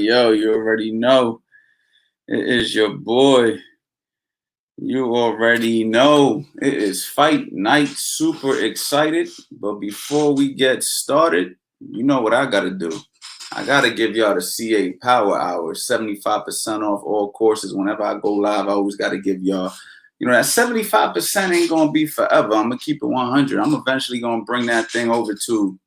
Yo, you already know. It is your boy. You already know. It is fight night. Super excited. But before we get started, you know what I got to do. I got to give y'all the CA Power Hour. 75% off all courses. Whenever I go live, I always got to give y'all, that 75% ain't going to be forever. I'm going to keep it 100. I'm eventually going to bring that thing over to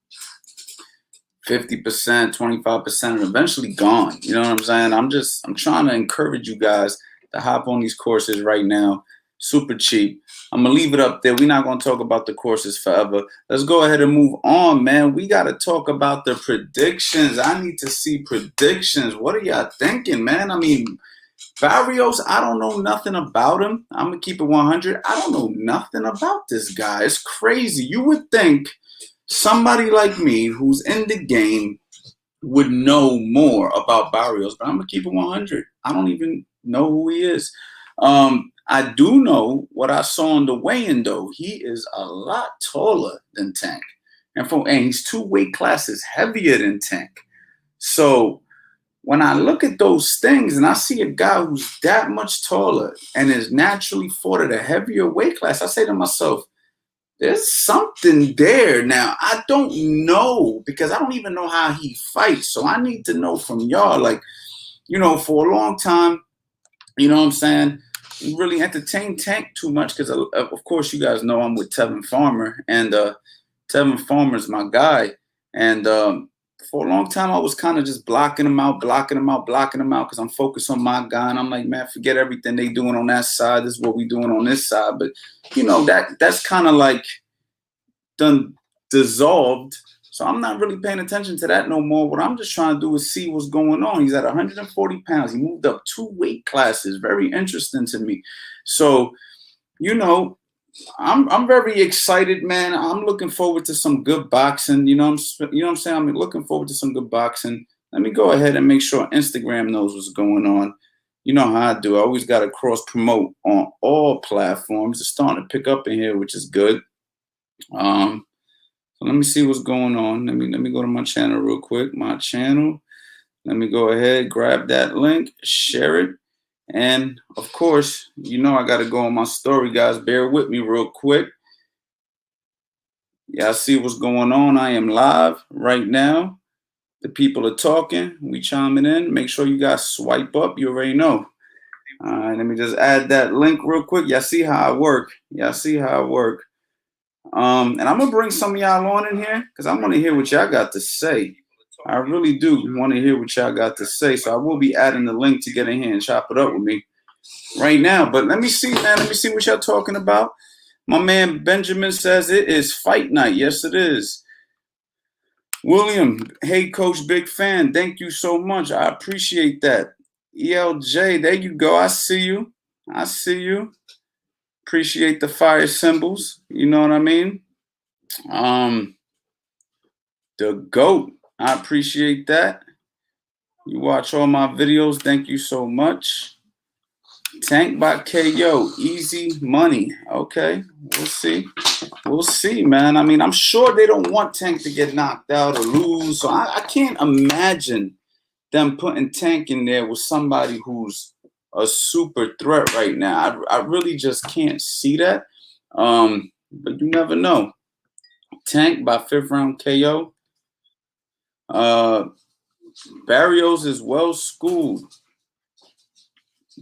50%, 25%, and eventually gone. You know what I'm saying? I'm trying to encourage you guys to hop on these courses right now. Super cheap. I'm going to leave it up there. We're not going to talk about the courses forever. Let's go ahead and move on, man. We got to talk about the predictions. I need to see predictions. What are y'all thinking, man? I mean, Barrios, I don't know nothing about him. I'm going to keep it 100. I don't know nothing about this guy. It's crazy. You would think somebody like me who's in the game would know more about Barrios, but I'm going to keep it 100. I don't even know who he is. I do know what I saw on the weigh-in, though. He is a lot taller than Tank. And he's 2 weight classes heavier than Tank. So when I look at those things and I see a guy who's that much taller and is naturally fought at a heavier weight class, I say to myself, there's something there. Now, I don't know because I don't even know how he fights. So I need to know from y'all, for a long time, you know what I'm saying, really entertained Tank too much because, of course, you guys know I'm with Tevin Farmer, and Tevin Farmer's my guy. And for a long time, I was kind of just blocking him out because I'm focused on my guy. And I'm like, man, forget everything they doing on that side. This is what we doing on this side. But, that's kind of like done dissolved. So I'm not really paying attention to that no more. What I'm just trying to do is see what's going on. He's at 140 pounds. He moved up 2 weight classes. Very interesting to me. So, I'm very excited, man. I'm looking forward to some good boxing. You know what I'm saying? I'm looking forward to some good boxing. Let me go ahead and make sure Instagram knows what's going on. You know how I do. I always got to cross promote on all platforms. It's starting to pick up in here, which is good. So let me see what's going on. Let me go to my channel real quick. My channel. Let me go ahead, grab that link, share it. And of course, I got to go on my story, guys. Bear with me real quick. Y'all see what's going on. I am live right now. The people are talking. We chiming in. Make sure you guys swipe up. You already know. All right, let me just add that link real quick. Y'all see how I work. And I'm going to bring some of y'all on in here because I want to hear what y'all got to say. I really do want to hear what y'all got to say. So I will be adding the link to get in here and chop it up with me right now. But let me see, man. Let me see what y'all talking about. My man Benjamin says it is fight night. Yes, it is. William, hey, Coach, big fan. Thank you so much. I appreciate that. ELJ, there you go. I see you. Appreciate the fire symbols. You know what I mean? The GOAT. I appreciate that. You watch all my videos. Thank you so much. Tank by KO. Easy money. Okay. We'll see, man. I mean, I'm sure they don't want Tank to get knocked out or lose. So I can't imagine them putting Tank in there with somebody who's a super threat right now. I really just can't see that. But you never know. Tank by 5th round KO. Barrios is well schooled.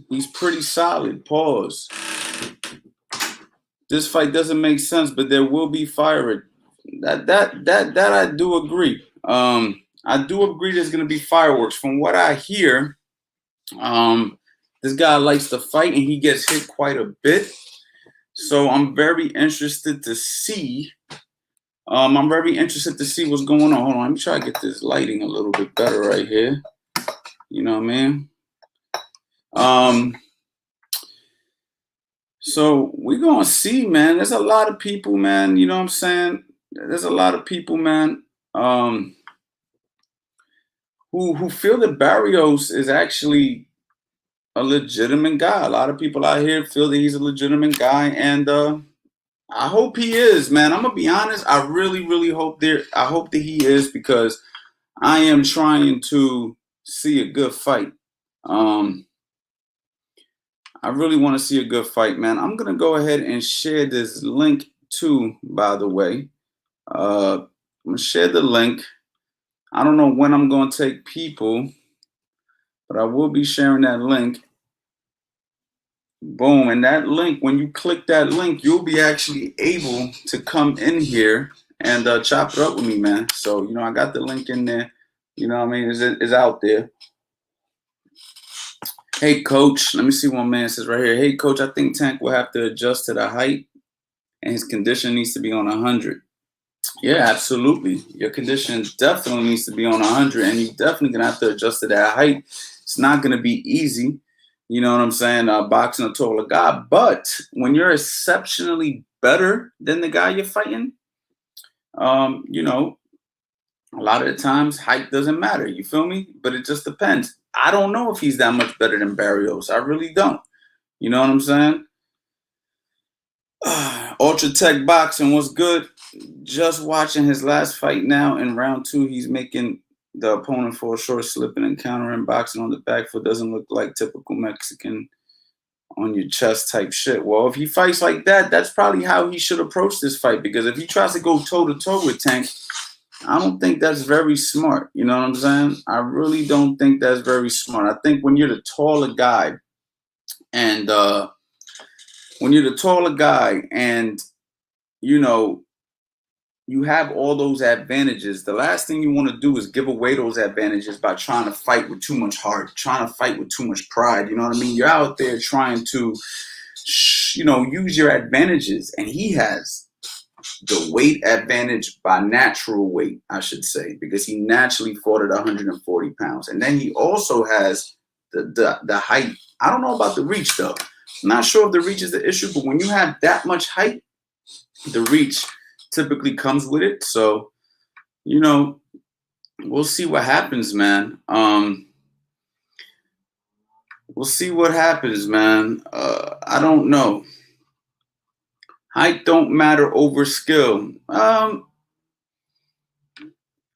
He's pretty solid. Pause. This fight doesn't make sense, but there will be fire. That I do agree. I do agree there's gonna be fireworks. From what I hear, this guy likes to fight and he gets hit quite a bit. So I'm very interested to see. I'm very interested to see what's going on. Hold on, let me try to get this lighting a little bit better right here. You know what I mean? So we're gonna see, man. There's a lot of people, man. You know what I'm saying? There's a lot of people, man, who feel that Barrios is actually a legitimate guy. A lot of people out here feel that he's a legitimate guy, and I hope he is, man. I'm gonna be honest. I really, really hope that he is, because I am trying to see a good fight. I really want to see a good fight, man. I'm gonna go ahead and share this link too, by the way. I'm gonna share the link. I don't know when I'm gonna take people, but I will be sharing that link. Boom. And that link, when you click that link, you'll be actually able to come in here and chop it up with me, man. So, I got the link in there. You know what I mean? It's out there. Hey, coach. Let me see what man says right here. Hey, coach, I think Tank will have to adjust to the height and his condition needs to be on 100. Yeah, absolutely. Your condition definitely needs to be on 100, and you're definitely going to have to adjust to that height. It's not going to be easy. You know what I'm saying? Boxing a taller guy. But when you're exceptionally better than the guy you're fighting, a lot of the times height doesn't matter. You feel me? But it just depends. I don't know if he's that much better than Barrios. I really don't. You know what I'm saying? Ultra Tech Boxing was good. Just watching his last fight now in round 2, he's making the opponent for a short slipping and countering boxing on the back foot. Doesn't look like typical Mexican on your chest type shit. Well, if he fights like that, that's probably how he should approach this fight, because if he tries to go toe-to-toe with Tank, I don't think that's very smart. You know what I'm saying? I really don't think that's very smart. I think when you're the taller guy and you have all those advantages, the last thing you want to do is give away those advantages by trying to fight with too much heart, trying to fight with too much pride. You know what I mean? You're out there trying to, use your advantages, and he has the weight advantage by natural weight, I should say, because he naturally fought at 140 pounds. And then he also has the height. I don't know about the reach, though. I'm not sure if the reach is the issue, but when you have that much height, the reach typically comes with it. So, we'll see what happens, man. We'll see what happens, man. I don't know. Height don't matter over skill.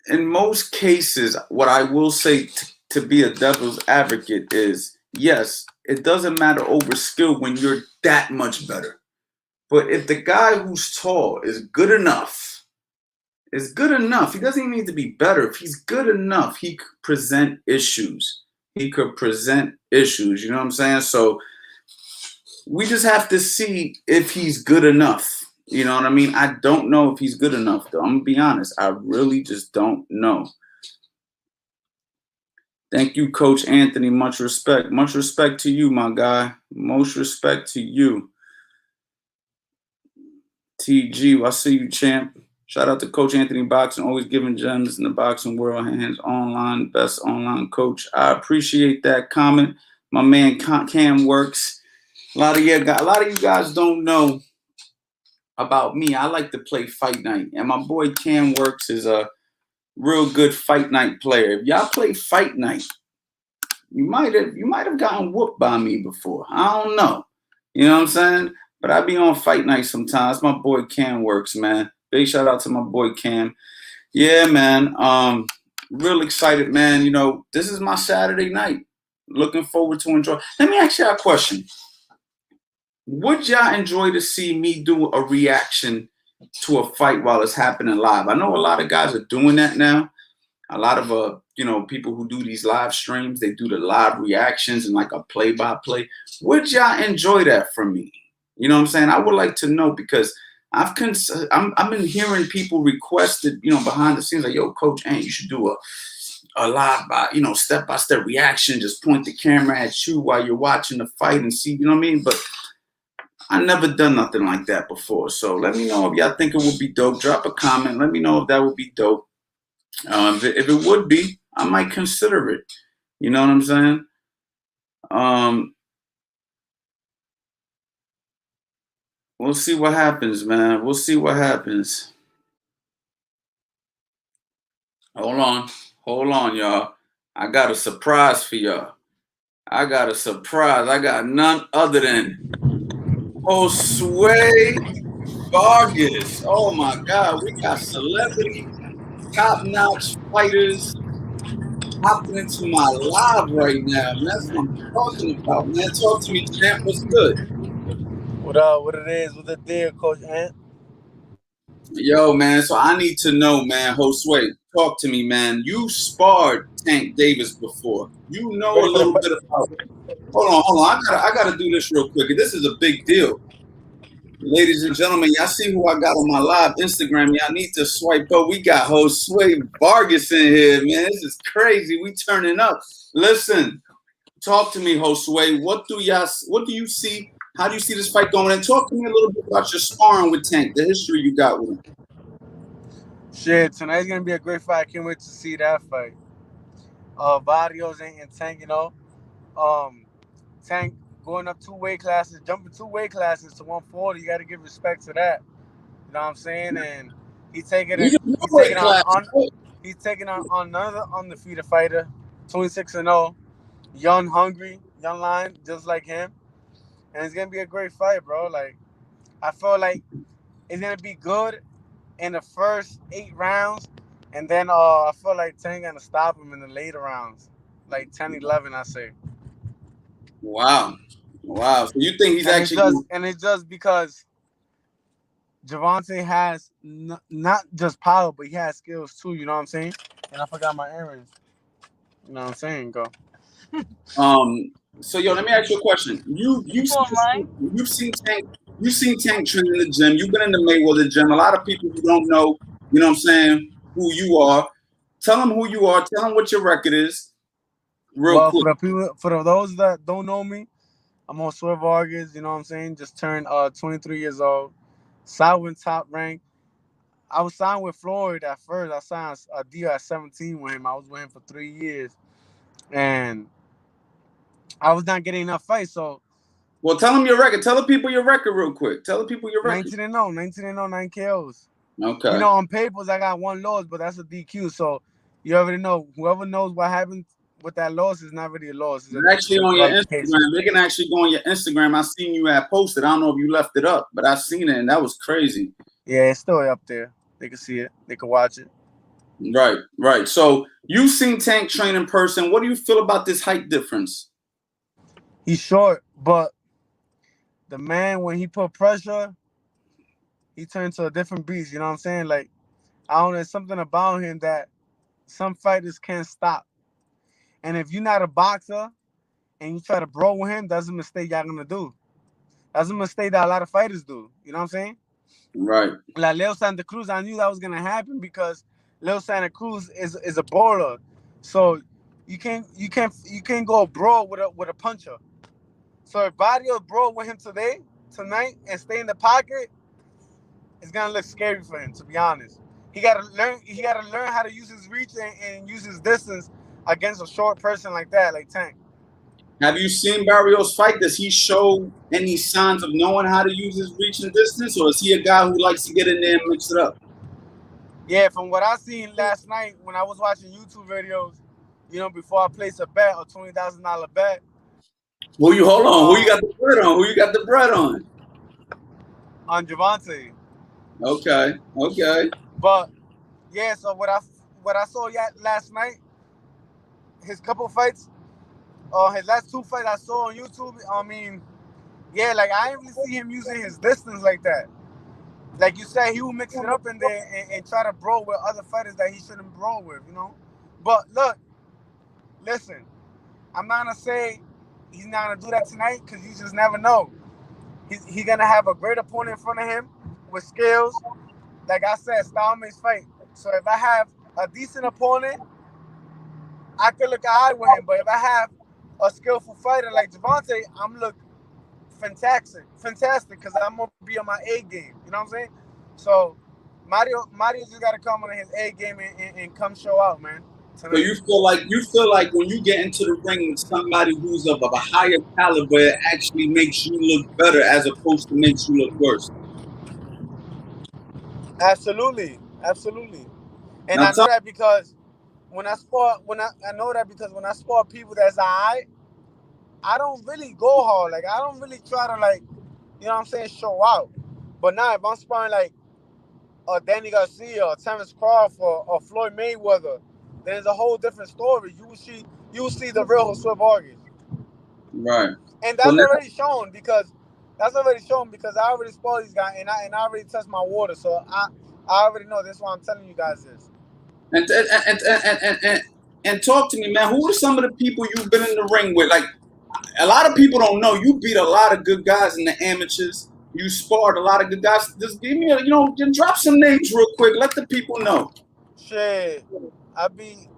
In most cases, what I will say to be a devil's advocate is, yes, it doesn't matter over skill when you're that much better. But if the guy who's tall is good enough, he doesn't even need to be better. If he's good enough, he could present issues. You know what I'm saying? So we just have to see if he's good enough. You know what I mean? I don't know if he's good enough, though. I'm going to be honest. I really just don't know. Thank you, Coach Anthony. Much respect. Much respect to you, my guy. Most respect to you. TG, I see you, champ. Shout out to Coach Anthony Boxing, always giving gems in the boxing world. Hands online, best online coach. I appreciate that comment. My man Cam Works. A lot of you guys don't know about me. I like to play Fight Night, and my boy Cam Works is a real good Fight Night player. If y'all play Fight Night, you might have gotten whooped by me before. I don't know. You know what I'm saying? But I be on Fight Night sometimes. My boy Cam Works, man. Big shout out to my boy Cam. Yeah, man. Real excited, man. This is my Saturday night. Looking forward to enjoy. Let me ask y'all a question. Would y'all enjoy to see me do a reaction to a fight while it's happening live? I know a lot of guys are doing that now. A lot of people who do these live streams, they do the live reactions and like a play-by-play. Would y'all enjoy that from me? You know what I'm saying? I would like to know, because I've been hearing people requested, behind the scenes, like, yo, Coach, you should do a live step-by-step reaction. Just point the camera at you while you're watching the fight and see, you know what I mean? But I never done nothing like that before. So let me know if y'all think it would be dope. Drop a comment. Let me know if that would be dope. If it would be, I might consider it. You know what I'm saying? We'll see what happens, man. We'll see what happens. Hold on, y'all. I got a surprise for y'all. I got none other than Josue Vargas. Oh my God, we got celebrity, top-notch fighters hopping into my live right now, man. That's what I'm talking about, man. Talk to me, champ. What's good? What up? What it is? What the deal, Coach Ant? Yo, man. So I need to know, man. Josue, talk to me, man. You sparred Tank Davis before. You know a Ready for the little fight? bit about. Hold on. I gotta do this real quick. This is a big deal. Ladies and gentlemen, y'all see who I got on my live Instagram. Y'all need to swipe up. We got Josue Vargas in here, man. This is crazy. We turning up. Listen, talk to me, Josue. What do you see? How do you see this fight going? And talk to me a little bit about your sparring with Tank, the history you got with him. Shit, tonight's gonna be a great fight. I can't wait to see that fight. Barrios and Tank, um, Tank going up 2 weight classes, jumping 2 weight classes to 140. You got to give respect to that. You know what I'm saying? And he's taking These it. are He's weight taking classes. He's taking on another undefeated fighter, 26-0, young, hungry, young lion, just like him. And it's gonna be a great fight, bro. Like I feel like it's gonna be good in the first 8 rounds, and then I feel like Tank gonna stop him in the later rounds, like 10, 11, I say. Wow. So you think he's actually And it's just because Gervonta has not just power, but he has skills too. You know what I'm saying? And I forgot my errands. You know what I'm saying? Go. so yo, let me ask you a question. You've seen Tank train in the gym. You've been in the Mayweather gym. A lot of people who don't know, you know what I'm saying, who you are. Tell them who you are. Tell them what your record is, real Well, quick. those that don't know me, I'm on Josue Vargas. You know what I'm saying? Just turned 23 years old. Signed top rank. I was signed with Floyd at first. I signed a deal at 17 with him. I was with him for 3 years, and I was not getting enough fights. So Well, tell them your record. Tell the people your record real quick. Tell the people your record. 19-0, 19-0, 9 KOs. Okay. On papers I got one loss, but that's a DQ. So you already know. Whoever knows what happened with that loss is not really a loss. They're actually on your Instagram. They can actually go on your Instagram. I seen you had posted. I don't know if you left it up, but I seen it and that was crazy. Yeah, it's still up there. They can see it. They can watch it. Right. So you've seen Tank train in person. What do you feel about this height difference? He's short, but the man, when he put pressure, he turned to a different beast. You know what I'm saying? Like, I don't know, there's something about him that some fighters can't stop. And if you're not a boxer and you try to brawl with him, that's a mistake y'all gonna do. That's a mistake that a lot of fighters do. You know what I'm saying? Right. Like Leo Santa Cruz, I knew that was gonna happen because Leo Santa Cruz is a bowler. So you can't go brawl with a puncher. So if Barrios brawl with him tonight, and stay in the pocket, it's gonna look scary for him. To be honest, he gotta learn. He gotta learn how to use his reach and use his distance against a short person like that, like Tank. Have you seen Barrios fight? Does he show any signs of knowing how to use his reach and distance, or is he a guy who likes to get in there and mix it up? Yeah, from what I seen last night when I was watching YouTube videos, before I placed a bet, a $20,000 bet. Hold on? Who you got the bread on? Who you got the bread on? On Gervonta. Okay. But yeah, so what I saw last night, his couple fights, his last 2 fights I saw on YouTube. I mean, yeah, like I didn't really see him using his distance like that. Like you said, he will mix it up in there and try to brawl with other fighters that he shouldn't brawl with. But look, listen, I'm not gonna say he's not gonna do that tonight because you just never know. He's gonna have a great opponent in front of him with skills. Like I said, style makes fight. So if I have a decent opponent, I could look eye with him. But if I have a skillful fighter like Gervonta, I'm look fantastic, because I'm gonna be on my A game. You know what I'm saying? So Mario just gotta come on his A game and come show out, man. So you feel like when you get into the ring with somebody who's of a higher caliber, it actually makes you look better as opposed to makes you look worse. Absolutely. And Now I know that because I know that because when I spar people that's alright, I don't really go hard. Like I don't really try to, like, you know what I'm saying, show out. But now if I'm sparring like Danny Garcia or Terrence Crawford or Floyd Mayweather, then it's a whole different story. You will see the real Josue Vargas. Right. And So that's now, already shown because I already spoiled these guys and I already touched my water. So I already know. That's why I'm telling you guys this. and talk to me, man. Who are some of the people you've been in the ring with? Like, a lot of people don't know you beat a lot of good guys in the amateurs. You sparred a lot of good guys. Just give me, just drop some names real quick. Let the people know. Shit, I beat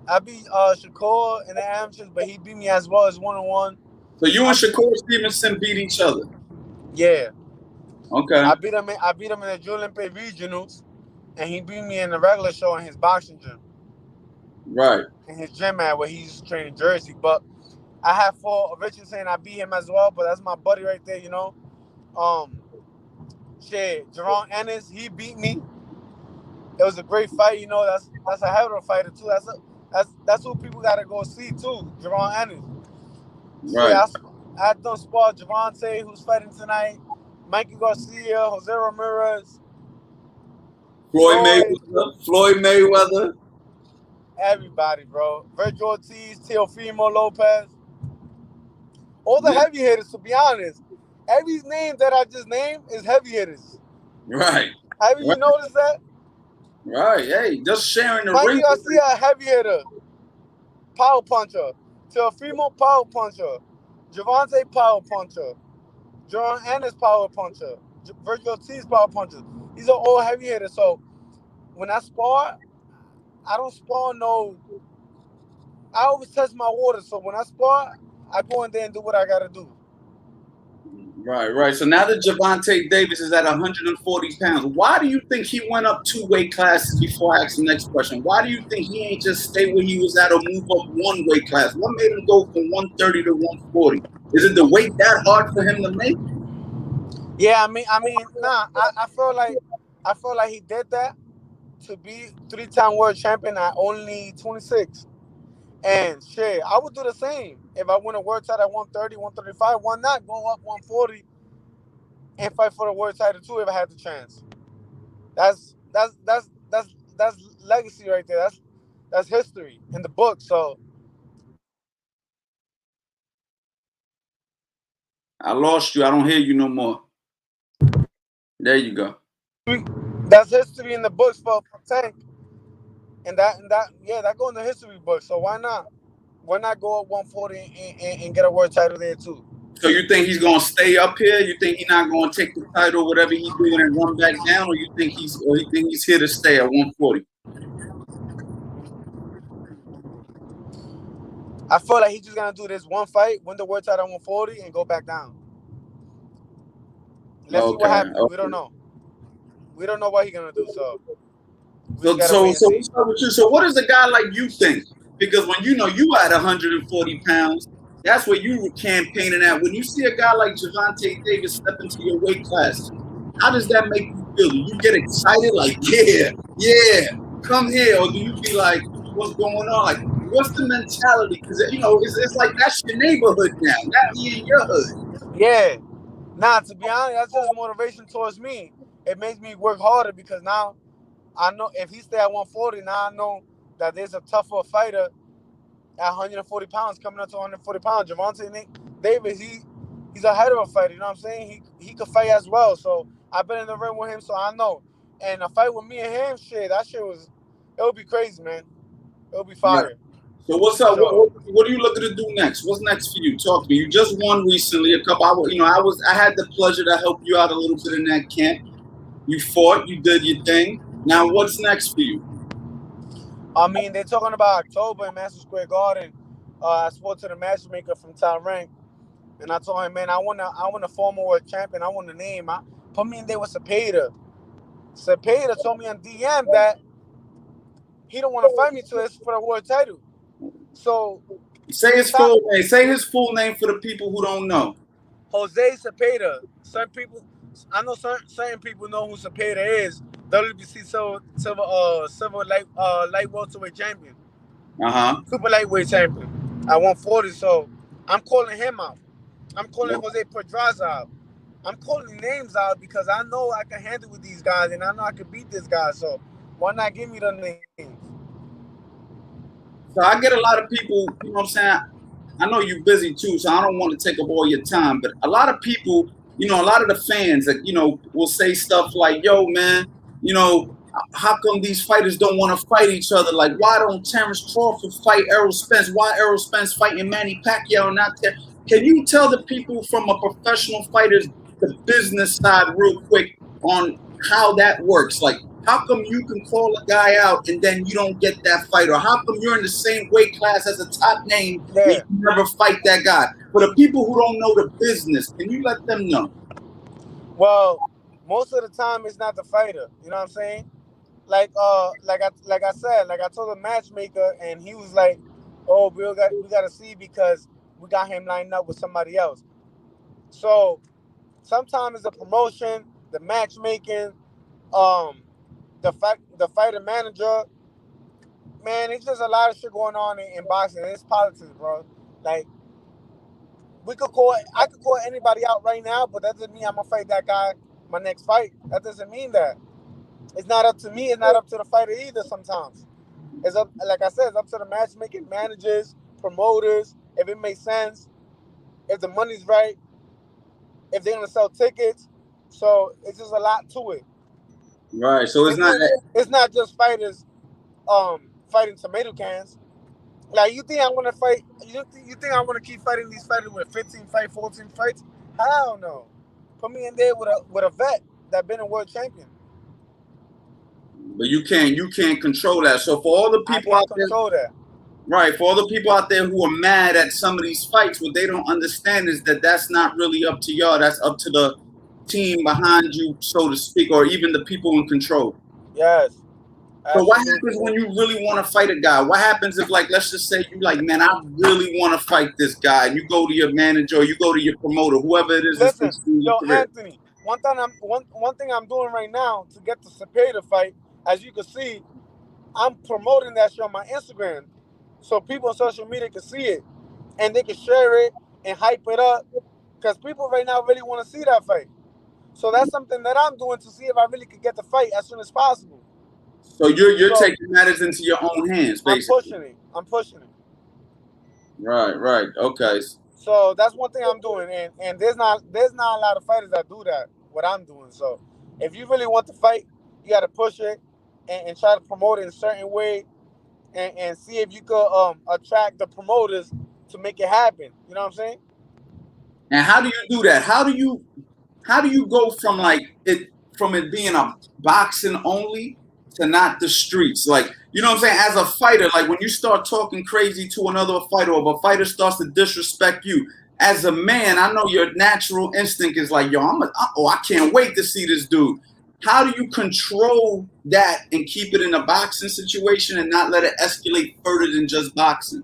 Shakur in the amateurs, but he beat me as well as 1-on-1. So you and Shakur Stevenson beat each other. Yeah. Okay. I beat him in the Junior Olympic regionals, and he beat me in the regular show in his boxing gym. Right. In his gym at where he used to train in Jersey. But I have fought Richardson. I beat him as well, but that's my buddy right there, you know. Jerome Ennis, he beat me. It was a great fight, you know. That's a hell of a fighter too. That's who people gotta go see too. Jerome Ennis. Shit, Right. I done spar Gervonta, who's fighting tonight. Mikey Garcia, Jose Ramirez, Floyd Mayweather. everybody, bro. Virgil Ortiz, Teofimo Lopez. All the Yeah. heavy hitters, to be honest. Every name that I just named is heavy hitters. Right. Have you Right. noticed that? Right. Hey, just sharing the Mikey ring. Garcia, a heavy hitter, power puncher. Teofimo, power puncher. Gervonta, power puncher. John Ennis, power puncher. Virgil Ortiz, power puncher. These are all heavy hitters. So when I spar, I don't spar no. I always test my water. So when I spar, I go in there and do what I gotta do. Right. So now that Gervonta Davis is at 140 pounds, why do you think he went up 2 weight classes before I ask the next question? Why do you think he ain't just stay where he was at or move up 1 weight class? What made him go from 130 to 140? Is it the weight that hard for him to make? Yeah, nah. I feel like he did that to be 3-time world champion at only 26. And shit, I would do the same. If I win a world title at 130, 135, why not go up 140 and fight for the world title too if I had the chance? That's legacy right there. That's history in the book. So I lost you. I don't hear you no more. There you go. that's history in the books for Tank. And that go in the history book. So why not? Why not go up 140 and get a world title there too? So you think he's gonna stay up here? You think he's not gonna take the title, whatever he's doing, and run back down, or you think he's here to stay at 140? I feel like he's just gonna do this one fight, win the world title at 140, and go back down. Let's see what Okay. happens. We don't know. We don't know what he's gonna do. So we just So, gotta so, wait and so, see. what's up with you? So, what does a guy like you think? Because when you at 140 pounds, that's where you were campaigning at. When you see a guy like Gervonta Davis step into your weight class, how does that make you feel? Do you get excited, like, yeah, come here, or do you be like, what's going on? Like, what's the mentality? Because it's like that's your neighborhood now. Now he in your hood. Yeah. Nah, to be honest, that's just motivation towards me. It makes me work harder because now I know if he stay at 140, now I know that there's a tougher fighter at 140 pounds coming up to 140 pounds. Gervonta Davis, he's a hell of a fighter. You know what I'm saying? He could fight as well. So I've been in the ring with him, so I know. And a fight with me and him, it would be crazy, man. It would be Right. fire. So what's For up? sure. What are you looking to do next? What's next for you? Talk to me. You just won recently a couple. I had the pleasure to help you out a little bit in that camp. You fought. You did your thing. Now what's next for you? I mean, they're talking about October in Madison Square Garden. I spoke to the matchmaker from Top Rank, and I told him, man, I want a former world champion. I want a name. Put me in there with Cepeda. Cepeda told me on DM that he don't want to fight me till it's for the world title. So Say his full name. Say his full name for the people who don't know. Jose Cepeda. I know certain people know who Cepeda is. WBC silver light welterweight champion, super lightweight champion at 140. So I'm calling him out. I'm calling Jose Pedraza out. I'm calling names out because I know I can handle with these guys and I know I can beat this guy. So why not give me the names? So I get a lot of people, you know what I'm saying? I know you're busy too, so I don't want to take up all your time, but a lot of people, you know, a lot of the fans that, you know, will say stuff like, yo, man, you know, how come these fighters don't want to fight each other? Like, why don't Terrence Crawford fight Errol Spence? Why Errol Spence fighting Manny Pacquiao and not Ter-? Can you tell the people from a professional fighter's the business side real quick on how that works? Like, how come you can call a guy out and then you don't get that fight? Or how come you're in the same weight class as a top name and Yeah. you never fight that guy? For the people who don't know the business, can you let them know? Well, most of the time it's not the fighter. You know what I'm saying? Like I told the matchmaker, and he was like, "Oh, we got to see because we got him lined up with somebody else." So sometimes it's the promotion, the matchmaking, um, the fighter manager. Man, it's just a lot of shit going on in boxing. It's politics, bro. Like I could call anybody out right now, but that doesn't mean I'm gonna fight that guy my next fight. That doesn't mean that. It's not up to me. It's not up to the fighter either. Sometimes it's up, like I said, it's up to the matchmaking managers, promoters. If it makes sense, if the money's right, if they're gonna sell tickets. So it's just a lot to it. Right. So it's It's not not. It's not just fighters fighting tomato cans. Like you think I'm gonna fight? You think I'm gonna keep fighting these fighters with 15 fights, 14 fights? Hell no. Put me in there with a vet that been a world champion. but you can't control that. So for all the I people can't out there, control that. right, for all the people out there who are mad at some of these fights, what they don't understand is that that's not really up to y'all. That's up to the team behind you, so to speak, or even the people in control. Yes, So what absolutely. happens when you really want to fight a guy? What happens if, like, let's just say you like, man, I really want to fight this guy, and you go to your manager or you go to your promoter, whoever it is that's been Listen, seeing your yo, career. Anthony. One thing I'm doing right now to get the Cepeda fight. As you can see, I'm promoting that shit on my Instagram, so people on social media can see it and they can share it and hype it up. Because people right now really want to see that fight. So that's something that I'm doing to see if I really could get the fight as soon as possible. So you're So taking matters into your own hands, I'm basically. pushing it. I'm pushing it. Right, right, okay. So that's one thing I'm doing, and there's not a lot of fighters that do that. What I'm doing. So if you really want to fight, you got to push it and try to promote it in a certain way, and see if you could attract the promoters to make it happen. You know what I'm saying? And how do you do that? How do you go from like it being a boxing only to not the streets? Like, you know what I'm saying? As a fighter, like when you start talking crazy to another fighter, or if a fighter starts to disrespect you, as a man, I know your natural instinct is like, yo, I can't wait to see this dude. How do you control that and keep it in a boxing situation and not let it escalate further than just boxing?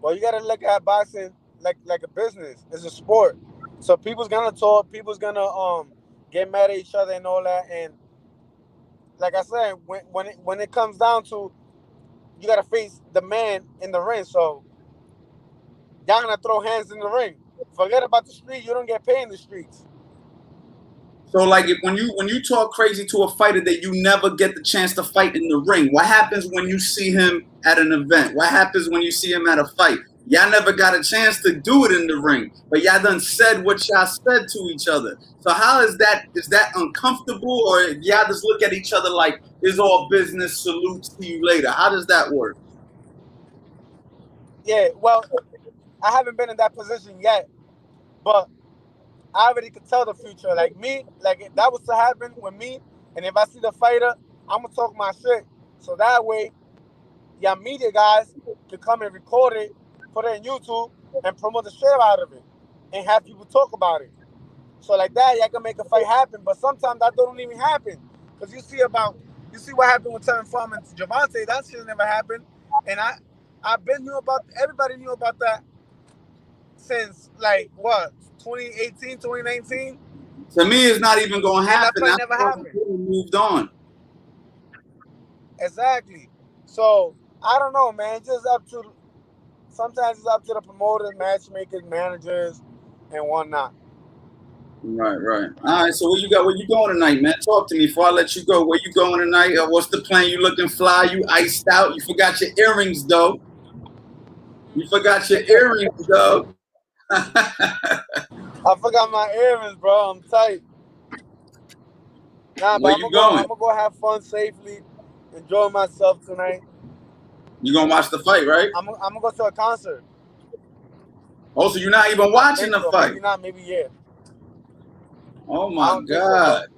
Well, you got to look at boxing like a business. It's a sport. So people's gonna talk. People's gonna get mad at each other and all that. And like I said, when it comes down to you gotta face the man in the ring. So y'all gonna throw hands in the ring. Forget about the street. You don't get paid in the streets. So like when you talk crazy to a fighter that you never get the chance to fight in the ring, what happens when you see him at an event? What happens when you see him at a fight? Y'all never got a chance to do it in the ring, but y'all done said what y'all said to each other. So how is that? Is that uncomfortable, or y'all just look at each other like it's all business? Salute, see you later. How does that work? Yeah. Well, I haven't been in that position yet, but I already could tell the future. Like me, like if that was to happen with me, and if I see the fighter, I'm gonna talk my shit. So that way, y'all media guys can come and record it, put it in YouTube, and promote the shit out of it, and have people talk about it. So like that, y'all can make a fight happen. But sometimes that don't even happen, cause you see what happened with Terran Farm and Gervonta. That shit never happened, and I've been knew about everybody knew about that since like what 2018, 2019, To me, it's not even going to and that happen. fight That's never why happened. people moved on. Exactly. So I don't know, man. It's just up to sometimes it's up to the promoters, matchmakers, managers, and whatnot. Right, right. All right. So where you got? Where you going tonight, man? Talk to me before I let you go. Where you going tonight? What's the plan? You looking fly? You iced out? You forgot your earrings though. You forgot your earrings though. I forgot my earrings, bro. I'm tight. Nah, but Where I'm you gonna go. going? I'm gonna go have fun safely, enjoy myself tonight. You gonna watch the fight, right? I'm gonna go to a concert. Also, you're not even I watching think the so. fight. Maybe not. Maybe yeah. Oh I my don't think so God. though.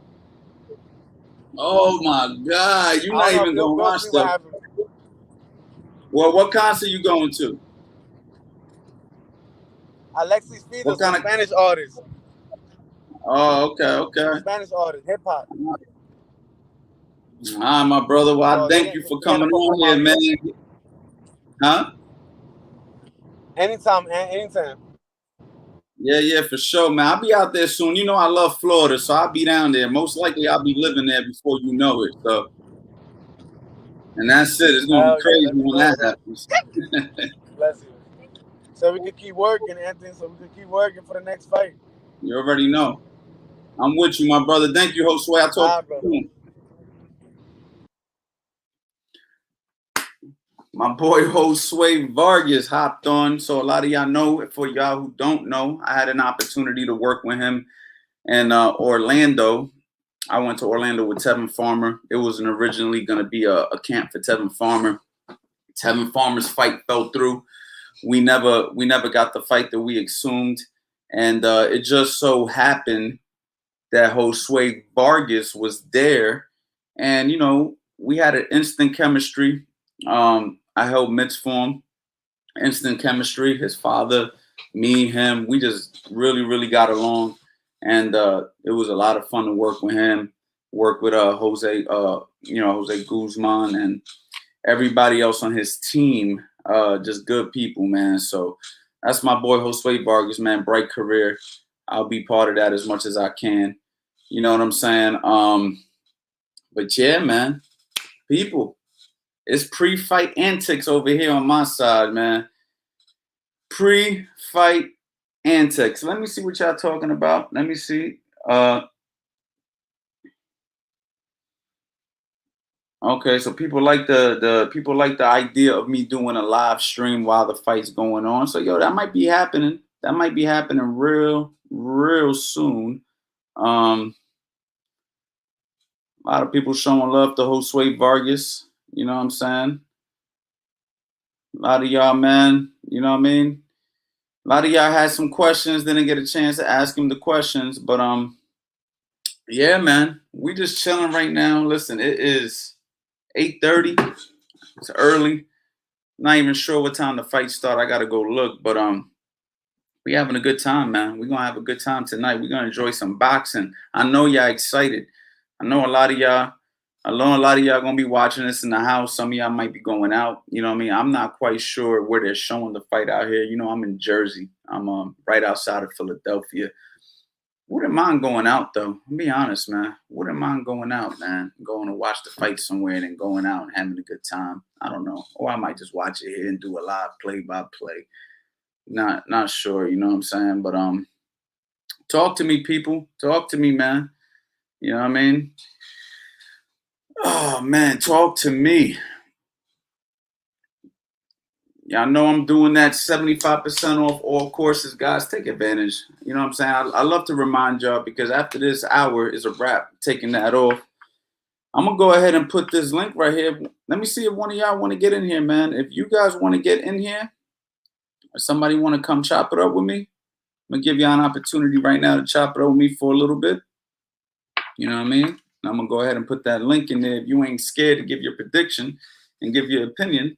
Oh my God. You're I don't not know. even gonna We'll watch see what the. happens. Well, what concert you going to? Alexis What Fidos, a kind of? Spanish artist. Oh, okay, okay. Spanish artist, hip hop. Ah, my brother. Well, I So thank you for they're gonna coming on perform here, out there. man. Huh? Anytime, man. Anytime. Yeah, yeah, for sure, man. I'll be out there soon. You know, I love Florida, so I'll be down there. Most likely, I'll be living there before you know it. So, and that's it. It's gonna be Hell yeah. crazy Let me when know, that bro. happens. Bless you. So we can keep working, Anthony. So we can keep working for the next fight. You already know. I'm with you, my brother. Thank you, Josue. I'll talk to All right, you brother. soon. My boy Josue Vargas hopped on. So a lot of y'all know. For y'all who don't know, I had an opportunity to work with him in Orlando. I went to Orlando with Tevin Farmer. It wasn't originally going to be a camp for Tevin Farmer. Tevin Farmer's fight fell through. We never got the fight that we assumed, and it just so happened that Josue Vargas was there, and we had an instant chemistry. I held mitts for him, instant chemistry. His father, me, him, we just really, really got along, and it was a lot of fun to work with him. Work with Jose, Jose Guzman, and everybody else on his team, just good people, man. So that's my boy Josue Vargas, man. Bright career. I'll be part of that as much as I can. You know what I'm saying? But yeah, man, people, it's pre-fight antics over here on my side, man. Pre-fight antics. Let me see what y'all talking about. Let me see. Okay, so people like the people like the idea of me doing a live stream while the fight's going on. So that might be happening. That might be happening real soon. A lot of people showing love to Josue Vargas. You know what I'm saying? A lot of y'all, man. You know what I mean? A lot of y'all had some questions, didn't get a chance to ask him the questions, but yeah, man, we just chilling right now. Listen, it is 8:30. It's early. Not even sure what time the fight start. I gotta go look, but we having a good time, man. We're gonna have a good time tonight. We're gonna enjoy some boxing. I know y'all excited. I know a lot of y'all. I know a lot of y'all gonna be watching this in the house. Some of y'all might be going out. You know what I mean? I'm not quite sure where they're showing the fight out here. I'm in Jersey. I'm right outside of Philadelphia. Wouldn't mind going out though. I'll be honest, man. Wouldn't mind going out, man. Going to watch the fight somewhere and then going out and having a good time. I don't know. Or I might just watch it here and do a live play by play. Not sure, you know what I'm saying? But talk to me, people. Talk to me, man. You know what I mean? Oh man, talk to me. Y'all know I'm doing that 75% off all courses, guys. Take advantage. You know what I'm saying? I love to remind y'all because after this hour is a wrap, taking that off. I'm gonna go ahead and put this link right here. Let me see if one of y'all want to get in here, man. If you guys want to get in here, or somebody want to come chop it up with me, I'm gonna give y'all an opportunity right now to chop it up with me for a little bit. You know what I mean? And I'm gonna go ahead and put that link in there. If you ain't scared to give your prediction and give your opinion,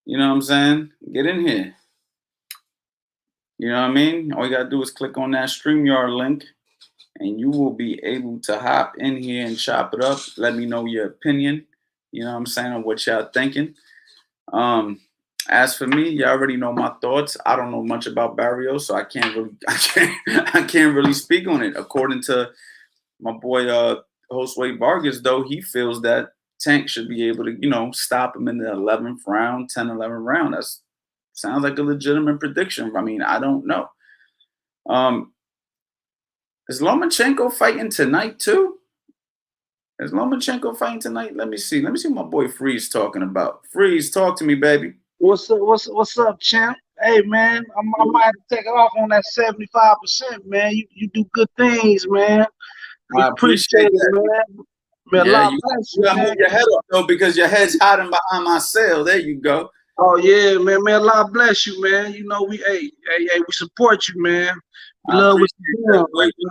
you know what I'm saying? Get in here. You know what I mean? All you gotta do is click on that StreamYard link, and you will be able to hop in here and chop it up. Let me know your opinion. You know what I'm saying? On what y'all thinking. Um, as for me, you already know my thoughts. I don't know much about Barrios, so I can't really, I can't really speak on it. According to my boy Josue Vargas, though, he feels that Tank should be able to, stop him in the 11th round, 10, 11th round. That sounds like a legitimate prediction. I mean, I don't know. Um, Is Lomachenko fighting tonight too? Is Lomachenko fighting tonight? Let me see. Let me see what my boy Freeze talking about. Freeze, talk to me, baby. What's up? What's up, champ? Hey man, I might have to take it off on that 75%, man. You do good things, man. I Appreciate appreciate it, that. man. Man, Yeah, Allah you bless you, gotta move man. your head up though because your head's hiding behind my cell. There you go. Oh yeah, man. Allah bless you, man. You know we support you, man. We I love what appreciate you're that.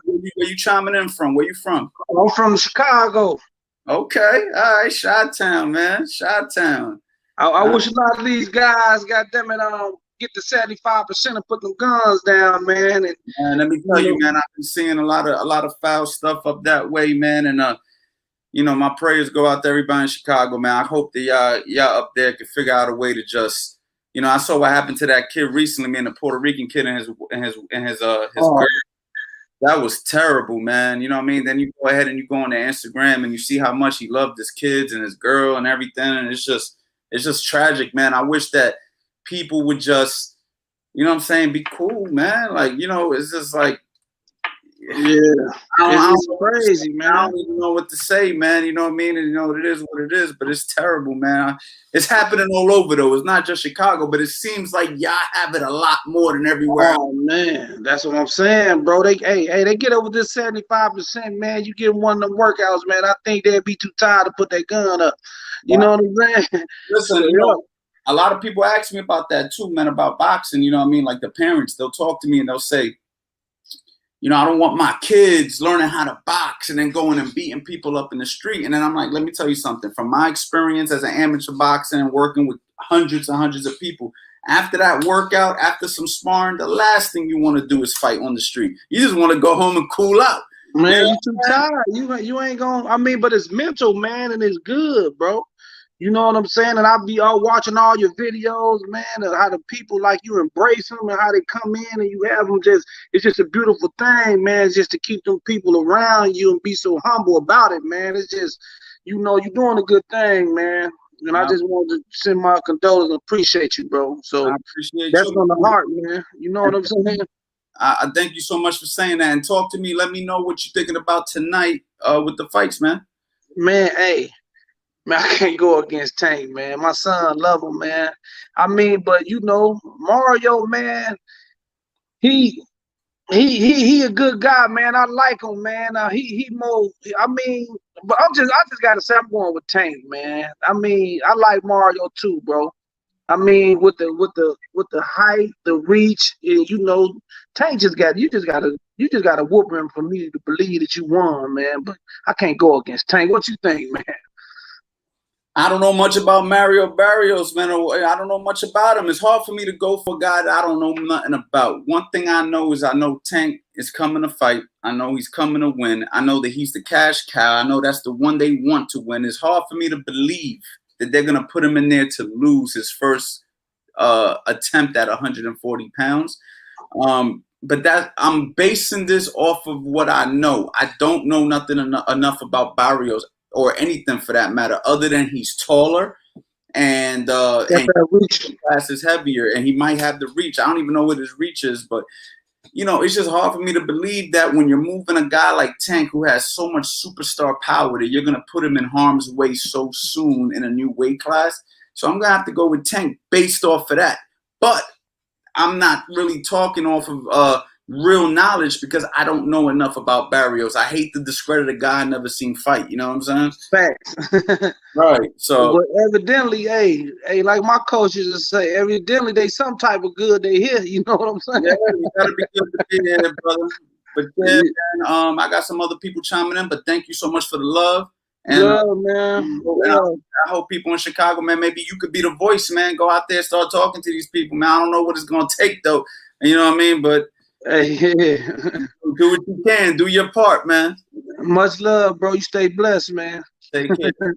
doing, Where you chiming in from? Where you from? man. I'm from Chicago. Okay, all right, Chi-Town, man, Chi-Town. I wish a lot of these guys, goddamn it, get the 75% and put them guns down, man. And Man, let me tell you, man, I've been seeing a lot of foul stuff up that way, man, and my prayers go out to everybody in Chicago, man. I hope that y'all up there can figure out a way to just, I saw what happened to that kid recently, man, the Puerto Rican kid and his girl. That was terrible, man. You know what I mean? Then you go ahead and you go on their Instagram and you see how much he loved his kids and his girl and everything, and it's just tragic, man. I wish that people would just, you know what I'm saying, be cool, man. Like, it's just like, it's crazy, man. I don't even know what to say, man. You know what I mean? And it is what it is, but it's terrible, man. It's happening all over, though. It's not just Chicago, but it seems like y'all have it a lot more than everywhere. Oh man, that's what I'm saying, bro. They get over this 75%, man. You get one of them workouts, man. I think they'd be too tired to put their gun up. You know what I'm saying? Listen, a lot of people ask me about that too, man, about boxing. You know what I mean? Like the parents, they'll talk to me and they'll say, I don't want my kids learning how to box and then going and beating people up in the street. And then I'm like, let me tell you something. From my experience as an amateur boxer and working with hundreds and hundreds of people, after that workout, after some sparring, the last thing you want to do is fight on the street. You just want to go home and cool out. Man, you too tired. You ain't going. I mean, but it's mental, man, and it's good, bro. You know what I'm saying? And I'll be all watching all your videos, man, and how the people like you embrace them and how they come in and you have them it's just a beautiful thing, man. It's just to keep them people around you and be so humble about it, man. It's just, you're doing a good thing, man. And I just wanted to send my condolences and appreciate you, bro. So I appreciate that's you. on the heart, man. You know what I'm saying? I thank you so much for saying that. And talk to me. Let me know what you're thinking about tonight with the fights, man. Man, hey. Man, I can't go against Tank, man. My son love him, man. I mean, but Mario, man, he a good guy, man. I like him, man. He more. I mean, but I just gotta say I'm going with Tank, man. I mean, I like Mario too, bro. I mean, with the height, the reach, and Tank you just gotta whoop him for me to believe that you won, man. But I can't go against Tank. What you think, man? I don't know much about Mario Barrios, man. I don't know much about him. It's hard for me to go for a guy that I don't know nothing about. One thing I know is I know Tank is coming to fight. I know he's coming to win. I know that he's the cash cow. I know that's the one they want to win. It's hard for me to believe that they're going to put him in there to lose his first attempt at 140 pounds. But that I'm basing this off of what I know. I don't know nothing enough about Barrios or anything for that matter, other than he's taller and his class is heavier, and he might have the reach. I don't even know what his reach is, but it's just hard for me to believe that when you're moving a guy like Tank, who has so much superstar power, that you're gonna put him in harm's way so soon in a new weight class. So I'm gonna have to go with Tank based off of that. But I'm not really talking off of real knowledge because I don't know enough about Barrios. I hate to discredit a guy I never seen fight. You know what I'm saying? Facts. Right. So, but evidently, hey, like my coach used to say, evidently they some type of good they hear. You know what I'm saying? Yeah, you gotta be good to be there, brother. But yeah, man, I got some other people chiming in. But thank you so much for the love. And, man. I hope people in Chicago, man, maybe you could be the voice, man. Go out there, start talking to these people, man. I don't know what it's gonna take though. You know what I mean? But hey, do what you can. Do your part, man. Much love, bro. You stay blessed, man. Take care.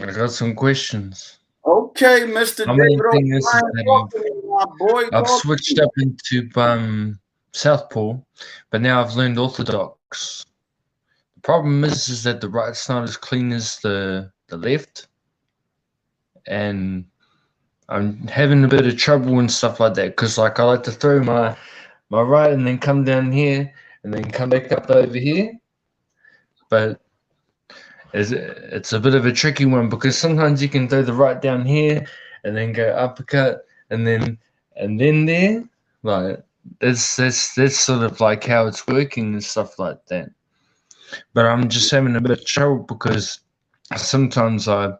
I got some questions. Okay, Mr. My main thing is that I've switched up into Southpaw, but now I've learned Orthodox. The problem is that the right's not as clean as the left, and I'm having a bit of trouble and stuff like that because, like, I like to throw my my right, and then come down here, and then come back up over here. But it's a bit of a tricky one because sometimes you can do the right down here, and then go uppercut, and then there. Like that's sort of like how it's working and stuff like that. But I'm just having a bit of trouble because sometimes I'm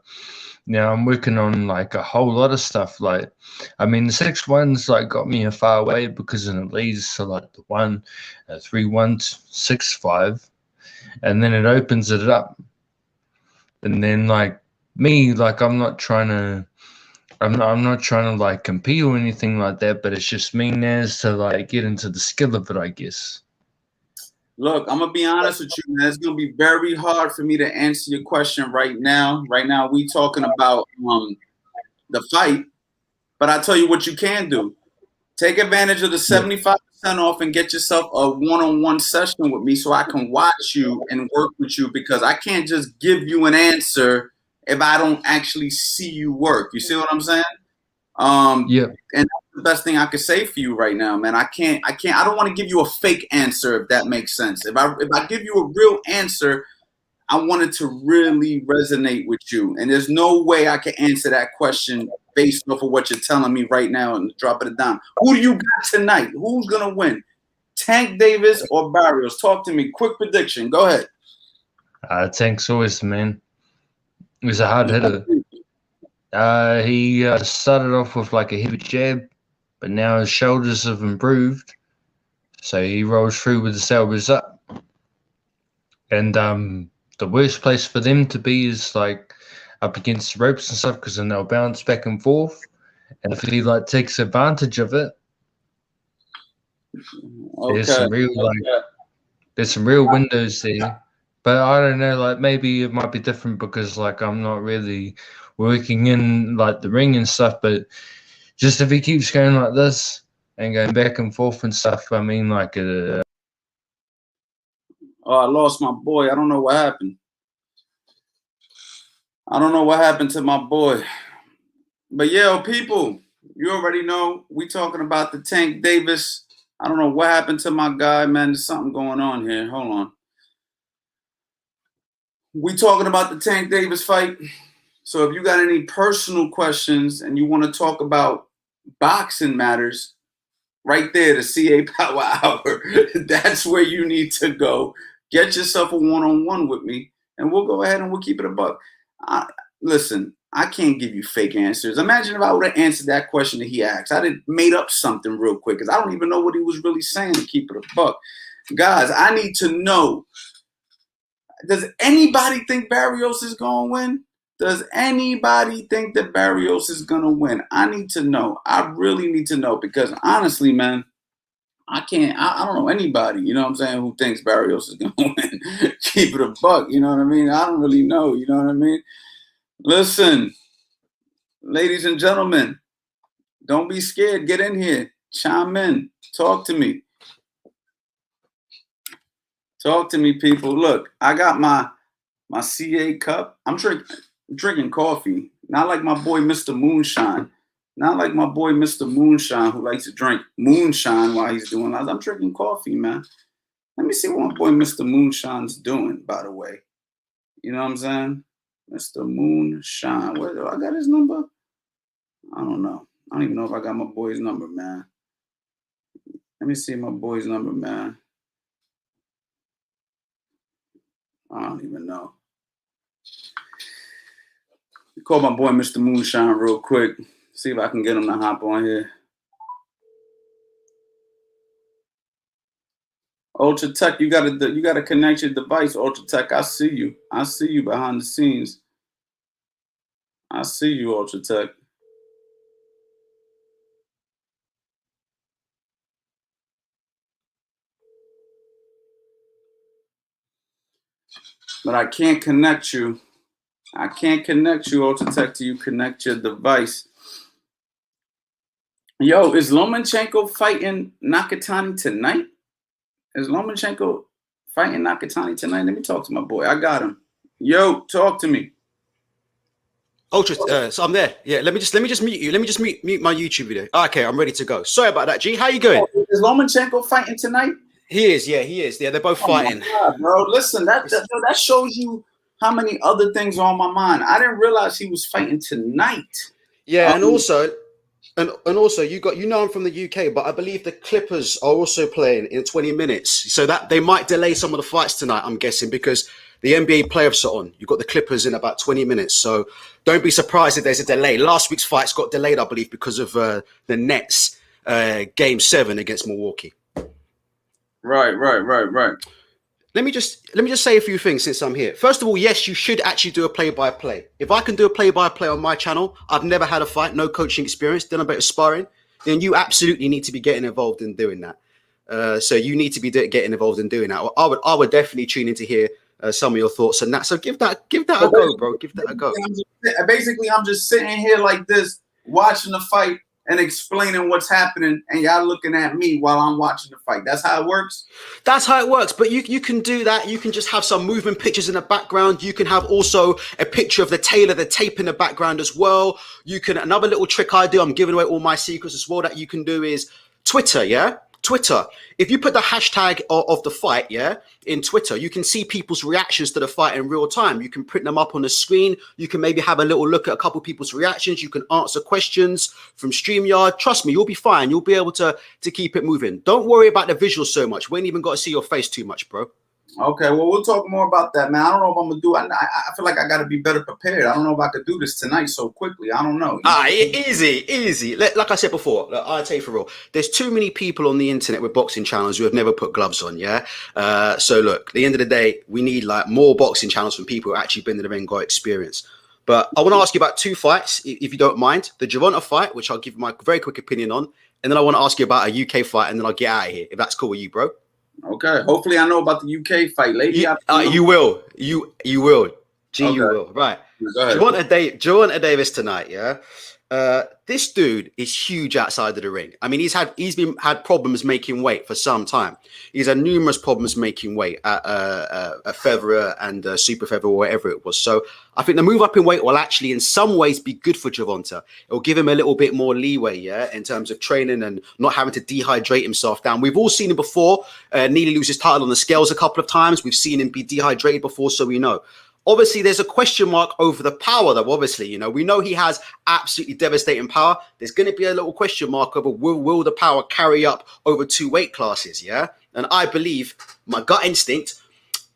working on like a whole lot of stuff. Like, I mean, the 6-1's like got me a far away because it leads to like the 3-1-6-5, and then it opens it up. And then like me, like I'm not trying to like compete or anything like that, but it's just me now to like get into the skill of it, I guess. Look, I'm gonna be honest with you, man. It's gonna be very hard for me to answer your question right now. Right now, we talking about the fight, but I tell you what you can do. Take advantage of the 75% off and get yourself a one-on-one session with me so I can watch you and work with you, because I can't just give you an answer if I don't actually see you work. You see what I'm saying? Yeah. And that's the best thing I could say for you right now, man. I don't want to give you a fake answer, if that makes sense. If I give you a real answer, I want it to really resonate with you. And there's no way I can answer that question based off of what you're telling me right now and drop it down. Who do you got tonight? Who's going to win? Tank Davis or Barrios? Talk to me. Quick prediction. Go ahead. Tank's always the man. He's a hard hitter. He started off with like a heavy jab, but now his shoulders have improved. So he rolls through with his elbows up. And the worst place for them to be is like up against the ropes and stuff, because then they'll bounce back and forth. And if he like takes advantage of it, there's some real windows there. But I don't know, like maybe it might be different because like I'm not really working in like the ring and stuff. But just if he keeps going like this and going back and forth and stuff, I mean, like oh, I lost my boy. I don't know what happened. I don't know what happened to my boy. But yeah, people, you already know we talking about the Tank Davis. I don't know what happened to my guy, man. There's something going on here. Hold on. We talking about the Tank Davis fight. So if you got any personal questions and you want to talk about boxing matters, right there, the CA Power Hour, that's where you need to go. Get yourself a one-on-one with me, and we'll go ahead and we'll keep it a buck. Listen, I can't give you fake answers. Imagine if I would have answered that question that he asked. I'd have made up something real quick because I don't even know what he was really saying, to keep it a buck. Guys, I need to know, does anybody think Barrios is going to win? Does anybody think that Barrios is going to win? I need to know. I really need to know, because honestly, man, I don't know anybody, you know what I'm saying, who thinks Barrios is going to win. Keep it a buck, you know what I mean? I don't really know, you know what I mean? Listen, ladies and gentlemen, don't be scared. Get in here. Chime in. Talk to me. Talk to me, people. Look, I got my CA cup. I'm drinking coffee. Not like my boy, Mr. Moonshine. Not like my boy, Mr. Moonshine, who likes to drink moonshine while he's doing that. I'm drinking coffee, man. Let me see what my boy, Mr. Moonshine's doing, by the way. You know what I'm saying? Mr. Moonshine. Where do I got his number? I don't know. I don't even know if I got my boy's number, man. Let me see my boy's number, man. I don't even know. Call my boy Mr. Moonshine real quick. See if I can get him to hop on here. Ultra Tech, you gotta connect your device. Ultra Tech, I see you. I see you behind the scenes. I see you, Ultra Tech. But I can't connect you. I can't connect you, Ultra Tech, till you connect your device. Yo, is Lomachenko fighting Nakatani tonight? Is Lomachenko fighting Nakatani tonight? Let me talk to my boy. I got him. Yo, talk to me. Ultra, so I'm there. Yeah, let me just mute you. Let me just mute my YouTube video. Okay, I'm ready to go. Sorry about that, G. How you going? Is Lomachenko fighting tonight? He is. Yeah, he is. Yeah, they're both fighting. God, bro, listen, that shows you how many other things are on my mind. I didn't realize he was fighting tonight. Yeah, and also you know I'm from the UK, but I believe the Clippers are also playing in 20 minutes, so that they might delay some of the fights tonight. I'm guessing because the NBA playoffs are on. You've got the Clippers in about 20 minutes, so don't be surprised if there's a delay. Last week's fights got delayed, I believe, because of the Nets Game 7 against Milwaukee. Right. Let me just say a few things since I'm here. First of all, yes, you should actually do a play-by-play. If I can do a play-by-play on my channel, I've never had a fight, no coaching experience, done a bit of sparring, then you absolutely need to be getting involved in doing that. So you need to be getting involved in doing that. I would definitely tune in to hear some of your thoughts on that. So give that a go, bro. Give that a go. I'm just sitting here like this, watching the fight and explaining what's happening, and y'all looking at me while I'm watching the fight. That's how it works? That's how it works, but you can do that. You can just have some moving pictures in the background. You can have also a picture of the tailor, the tape in the background as well. You can, another little trick I do, I'm giving away all my secrets as well, that you can do is Twitter, yeah? Twitter. If you put the hashtag of the fight, yeah, in Twitter, you can see people's reactions to the fight in real time. You can print them up on the screen. You can maybe have a little look at a couple of people's reactions. You can answer questions from StreamYard. Trust me, you'll be fine. You'll be able to keep it moving. Don't worry about the visuals so much. We ain't even got to see your face too much, bro. Okay, well, we'll talk more about that, man. I don't know if I'm going to do it. I feel like I got to be better prepared. I don't know if I could do this tonight so quickly. I don't know. Easy. Like I said before, I'll tell you for real. There's too many people on the internet with boxing channels who have never put gloves on, yeah? So look, at the end of the day, we need like more boxing channels from people who actually been in the ring, got experience. But I want to ask you about two fights, if you don't mind. The Gervonta fight, which I'll give my very quick opinion on. And then I want to ask you about a UK fight, and then I'll get out of here, if that's cool with you, bro. Okay. Hopefully I know about the UK fight. Lady, you will. You will. Okay. You will. Right. Go ahead. Gervonta Davis tonight, yeah? This dude is huge outside of the ring. I mean, he's had problems making weight for some time. He's had numerous problems making weight at featherweight and super featherweight, whatever it was. So I think the move up in weight will actually, in some ways, be good for Gervonta. It'll give him a little bit more leeway, yeah, in terms of training and not having to dehydrate himself down. We've all seen him before. Nearly lose his title on the scales a couple of times. We've seen him be dehydrated before, so we know. Obviously, there's a question mark over the power, though. Obviously, we know he has absolutely devastating power. There's going to be a little question mark over will the power carry up over two weight classes, yeah? And I believe, my gut instinct,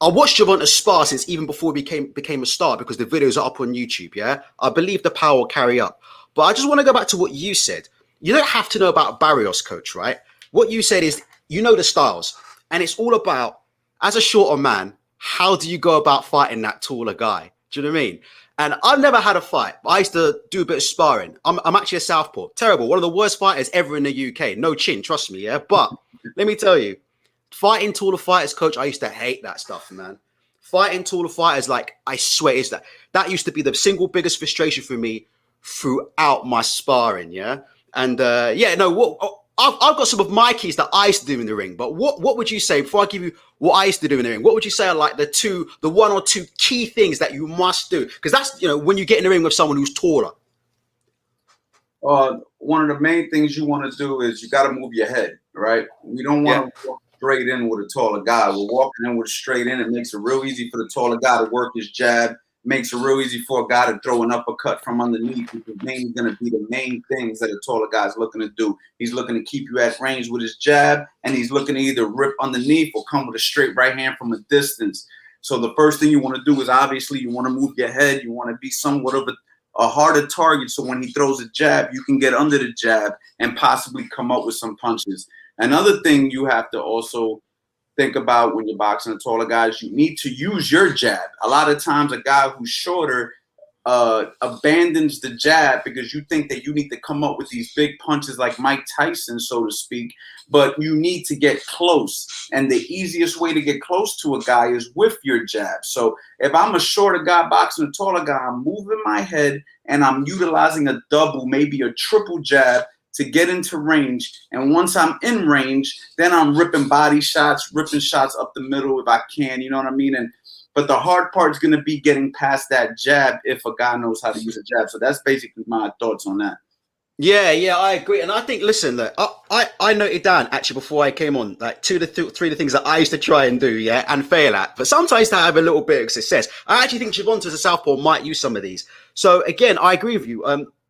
I watched Gervonta spar since even before he became a star, because the videos are up on YouTube, yeah? I believe the power will carry up. But I just want to go back to what you said. You don't have to know about Barrios, coach, right? What you said is, you know the styles. And it's all about, as a shorter man, how do you go about fighting that taller guy? Do you know what I mean? And I've never had a fight. I used to do a bit of sparring. I'm actually a southpaw. Terrible. One of the worst fighters ever in the UK. No chin, trust me, yeah? But let me tell you, fighting taller fighters, coach, I used to hate that stuff, man. Fighting taller fighters, like, I swear, that used to be the single biggest frustration for me throughout my sparring, yeah? And, I've got some of my keys that I used to do in the ring, but what would you say, before I give you what I used to do in the ring, what would you say are like the one or two key things that you must do? Because that's, when you get in the ring with someone who's taller. One of the main things you want to do is you got to move your head, right? We don't want to walk straight in with a taller guy. We're walking in with a straight in. It makes it real easy for the taller guy to work his jab. Makes it real easy for a guy to throw an uppercut from underneath, which is mainly going to be the main things that a taller guy is looking to do. He's looking to keep you at range with his jab, and he's looking to either rip underneath or come with a straight right hand from a distance. So the first thing you want to do is, obviously, you want to move your head. You want to be somewhat of a harder target, so when he throws a jab, you can get under the jab and possibly come up with some punches. Another thing you have to also think about when you're boxing a taller guys, you need to use your jab. A lot of times a guy who's shorter abandons the jab because you think that you need to come up with these big punches like Mike Tyson, so to speak, but you need to get close. And the easiest way to get close to a guy is with your jab. So if I'm a shorter guy boxing a taller guy, I'm moving my head and I'm utilizing a double, maybe a triple jab to get into range. And once I'm in range, then I'm ripping body shots, ripping shots up the middle if I can, you know what I mean? But the hard part is going to be getting past that jab if a guy knows how to use a jab. So that's basically my thoughts on that. Yeah, I agree, and I think, listen, look, I noted down actually before I came on, like three of the things that I used to try and do, yeah, and fail at, but sometimes to have a little bit of success. I actually think Gervonta as a southpaw might use some of these. So again, I agree with you.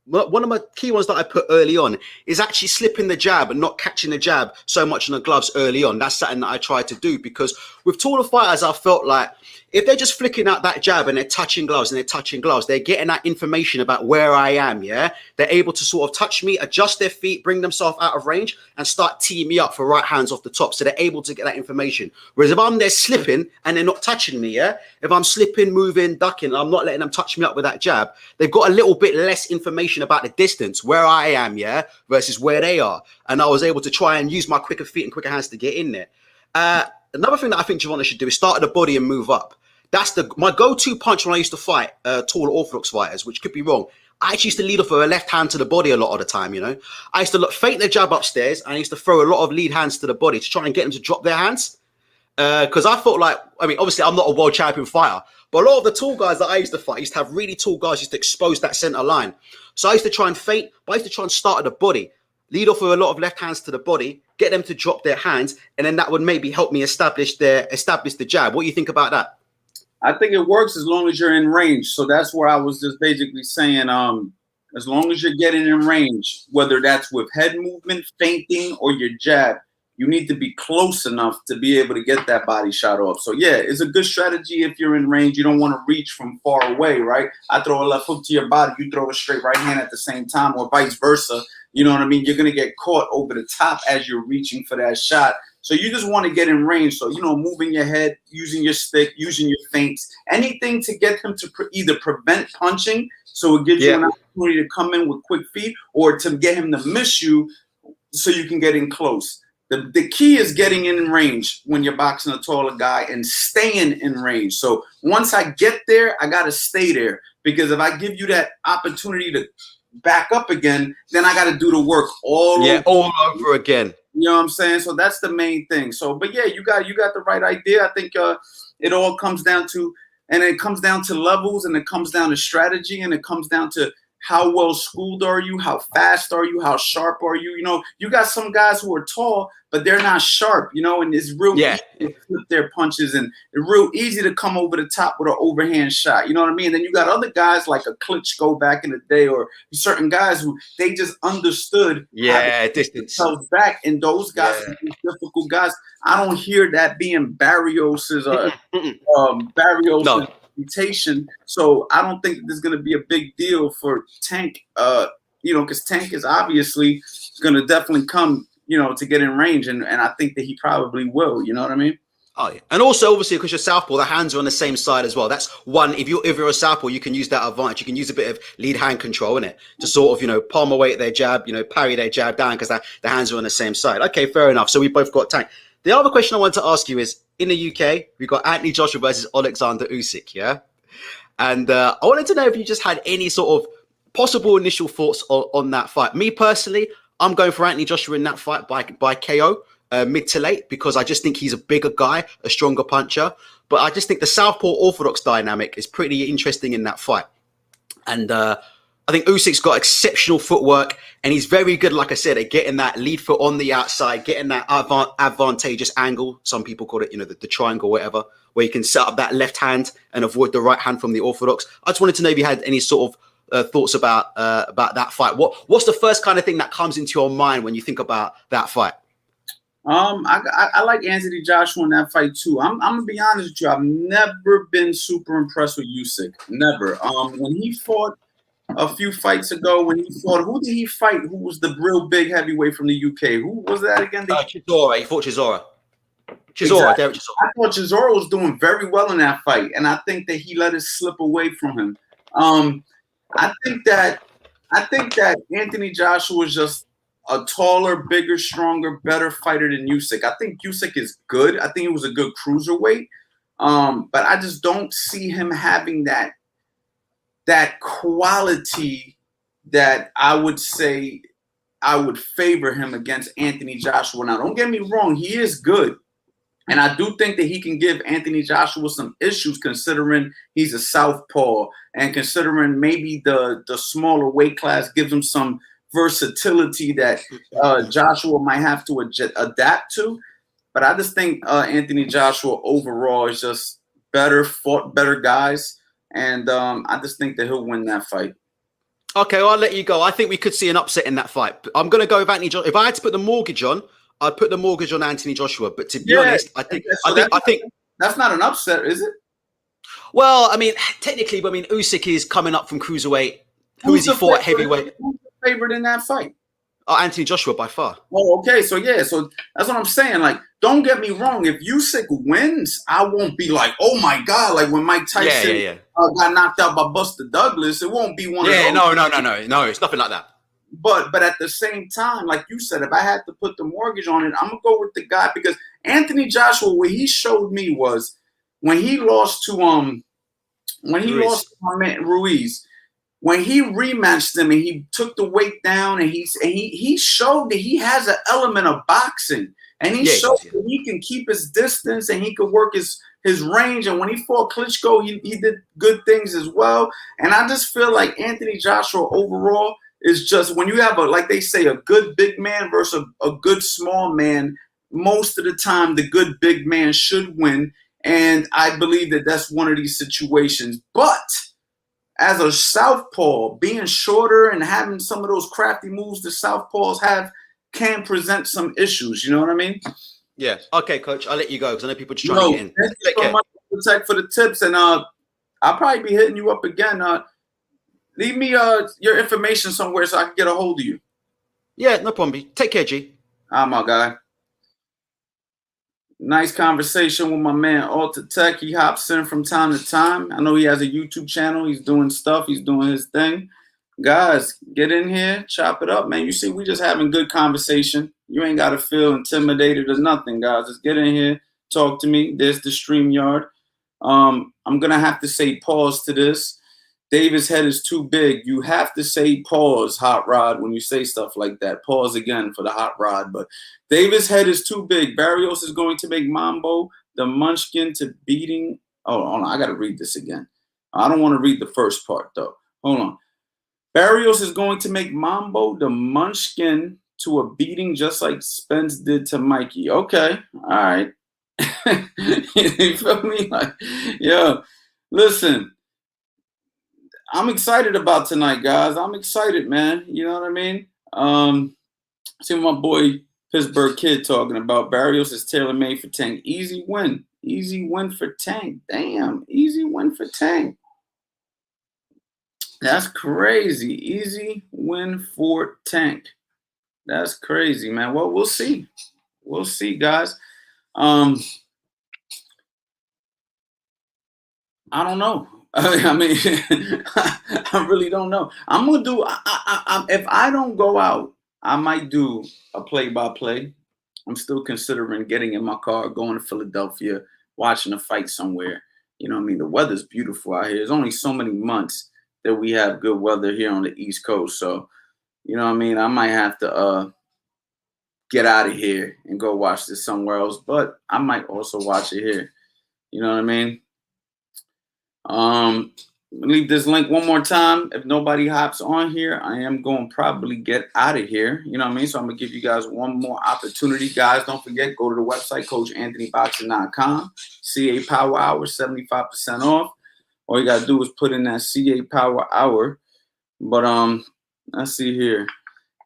One of my key ones that I put early on is actually slipping the jab and not catching the jab so much in the gloves early on. That's something that I try to do, because with taller fighters, I felt like if they're just flicking out that jab and they're touching gloves they're getting that information about where I am, yeah? They're able to sort of touch me, adjust their feet, bring themselves out of range, and start teeing me up for right hands off the top. So they're able to get that information. Whereas if I'm there slipping and they're not touching me, yeah? If I'm slipping, moving, ducking, and I'm not letting them touch me up with that jab, they've got a little bit less information about the distance, where I am, yeah? Versus where they are. And I was able to try and use my quicker feet and quicker hands to get in there. Another thing that I think Gervonta should do is start at the body and move up. That's my go-to punch when I used to fight tall orthodox fighters, which could be wrong. I actually used to lead off with a left hand to the body a lot of the time, you know. I used to fake the jab upstairs, and I used to throw a lot of lead hands to the body to try and get them to drop their hands. Because I felt like, I mean, obviously I'm not a world champion fighter, but a lot of the tall guys that I used to fight used to have really tall guys used to expose that center line. So I used to try and feint, but I used to try and start at the body, lead off with a lot of left hands to the body, get them to drop their hands, and then that would maybe help me establish the jab. What do you think about that? I think it works as long as you're in range. So that's where I was just basically saying, as long as you're getting in range, whether that's with head movement, feinting, or your jab, you need to be close enough to be able to get that body shot off. So yeah, it's a good strategy if you're in range. You don't want to reach from far away, right? I throw a left hook to your body, you throw a straight right hand at the same time, or vice versa. You know what I mean? You're going to get caught over the top as you're reaching for that shot. So you just want to get in range. So, you know, moving your head, using your stick, using your feints, anything to get him to either prevent punching, so it gives you an opportunity to come in with quick feet, or to get him to miss you so you can get in close. The key is getting in range when you're boxing a taller guy and staying in range. So once I get there, I got to stay there, because if I give you that opportunity to back up again, then I got to do the work all over again. You know what I'm saying? So that's the main thing. So, but yeah, you got the right idea. I think it all comes down to, and it comes down to levels, and it comes down to strategy, and it comes down to how well schooled are you, how fast are you, how sharp are you. You know, you got some guys who are tall, but they're not sharp, you know, and it's real easy to flip their punches, and it's real easy to come over the top with an overhand shot. You know what I mean? And then you got other guys like a Klitschko back in the day, or certain guys who they just understood distance back, and those guys are difficult guys. I don't hear that being Barrios's reputation. So I don't think there's going to be a big deal for Tank, you know, because Tank is obviously going to definitely come, you know, to get in range. And I think that he probably will, you know what I mean? Oh, yeah. And also, obviously, because you're southpaw, the hands are on the same side as well. That's one. If you're a southpaw, you can use that advantage. You can use a bit of lead hand control in it to sort of, you know, palm away at their jab, you know, parry their jab down, because the hands are on the same side. Okay, fair enough. So we both got Tank. The other question I want to ask you is, in the UK, we've got Anthony Joshua versus Alexander Usyk, yeah? And I wanted to know if you just had any sort of possible initial thoughts on that fight. Me personally, I'm going for Anthony Joshua in that fight by KO, mid to late, because I just think he's a bigger guy, a stronger puncher. But I just think the southpaw orthodox dynamic is pretty interesting in that fight. And I think Usyk's got exceptional footwork, and he's very good, like I said, at getting that lead foot on the outside, getting that advantageous angle. Some people call it, you know, the triangle, whatever, where you can set up that left hand and avoid the right hand from the orthodox. I just wanted to know if you had any sort of thoughts about that fight. What's the first kind of thing that comes into your mind when you think about that fight? I like Anthony Joshua in that fight too. I'm gonna be honest with you. I've never been super impressed with Usyk. Never. When he fought a few fights ago, who did he fight? Who was the real big heavyweight from the UK? Who was that again? Chisora. He fought Chisora. Exactly. I thought Chisora was doing very well in that fight, and I think that he let it slip away from him. I think that Anthony Joshua is just a taller, bigger, stronger, better fighter than Usyk. I think Usyk is good. I think he was a good cruiserweight, but I just don't see him having that quality that I would say I would favor him against Anthony Joshua. Now, don't get me wrong, he is good. And I do think that he can give Anthony Joshua some issues, considering he's a southpaw, and considering maybe the smaller weight class gives him some versatility that Joshua might have to adapt to. But I just think Anthony Joshua overall is just fought better guys. And I just think that he'll win that fight. Okay, well, I'll let you go. I think we could see an upset in that fight. I'm going to go with Anthony Joshua. If I had to put the mortgage on, I'd put the mortgage on Anthony Joshua. But to be honest, I think that's not an upset, is it? Well, I mean, technically, but I mean, Usyk is coming up from cruiserweight. Who is he fought at heavyweight? Who's the favorite in that fight? Oh, Anthony Joshua by far. Oh, okay. So yeah, so that's what I'm saying. Like, don't get me wrong. If Usyk wins, I won't be like, oh my God, like when Mike Tyson got knocked out by Buster Douglas. It won't be one of those. No, it's nothing like that. But at the same time, like you said, if I had to put the mortgage on it, I'm gonna go with the guy, because Anthony Joshua, what he showed me was when he lost to lost to my man Ruiz. When he rematched him and he took the weight down, and he showed that he has an element of boxing, and he showed that he can keep his distance and he could work his range. And when he fought Klitschko, he did good things as well. And I just feel like Anthony Joshua overall is just, when you have like they say, a good big man versus a good small man, most of the time the good big man should win. And I believe that that's one of these situations. But as a southpaw, being shorter and having some of those crafty moves the southpaws have can present some issues. You know what I mean? Yeah. Okay, Coach. I'll let you go because I know people are just trying to get in. Thank you so much for the tips, and I'll probably be hitting you up again. Leave me your information somewhere so I can get a hold of you. Yeah, no problem. Take care, G. My guy. Nice conversation with my man Alta Tech. He hops in from time to time. I know he has a YouTube channel. He's doing stuff. He's doing his thing. Guys, get in here, chop it up, man. You see, we just having good conversation. You ain't got to feel intimidated or nothing, guys. Just get in here, talk to me. There's the StreamYard. I'm going to have to say pause to this. Davis' head is too big. You have to say pause, Hot Rod, when you say stuff like that. Pause again for the Hot Rod. But Davis' head is too big. Barrios is going to make Mambo the munchkin to beating. Oh, hold on. I got to read this again. I don't want to read the first part, though. Hold on. Barrios is going to make Mambo the munchkin to a beating just like Spence did to Mikey. Okay. All right. You feel me? Like, yo, listen. I'm excited about tonight, guys. I'm excited, man. You know what I mean? See my boy Pittsburgh Kid talking about Barrios is tailor-made for Tank. Easy win. Easy win for Tank. Damn. Easy win for Tank. That's crazy. Easy win for Tank. That's crazy, man. Well, we'll see. We'll see, guys. I don't know. I mean, I really don't know. I'm gonna do. If I don't go out, I might do a play-by-play. I'm still considering getting in my car, going to Philadelphia, watching a fight somewhere. You know what I mean? The weather's beautiful out here. There's only so many months that we have good weather here on the East Coast. So, you know what I mean? I might have to get out of here and go watch this somewhere else. But I might also watch it here. You know what I mean? Leave this link one more time. If nobody hops on here, I am going to probably get out of here. You know what I mean? So I'm going to give you guys one more opportunity. Guys, don't forget, go to the website, CoachAnthonyBoxing.com. CA Power Hour, 75% off. All you got to do is put in that CA Power Hour. But let's see here.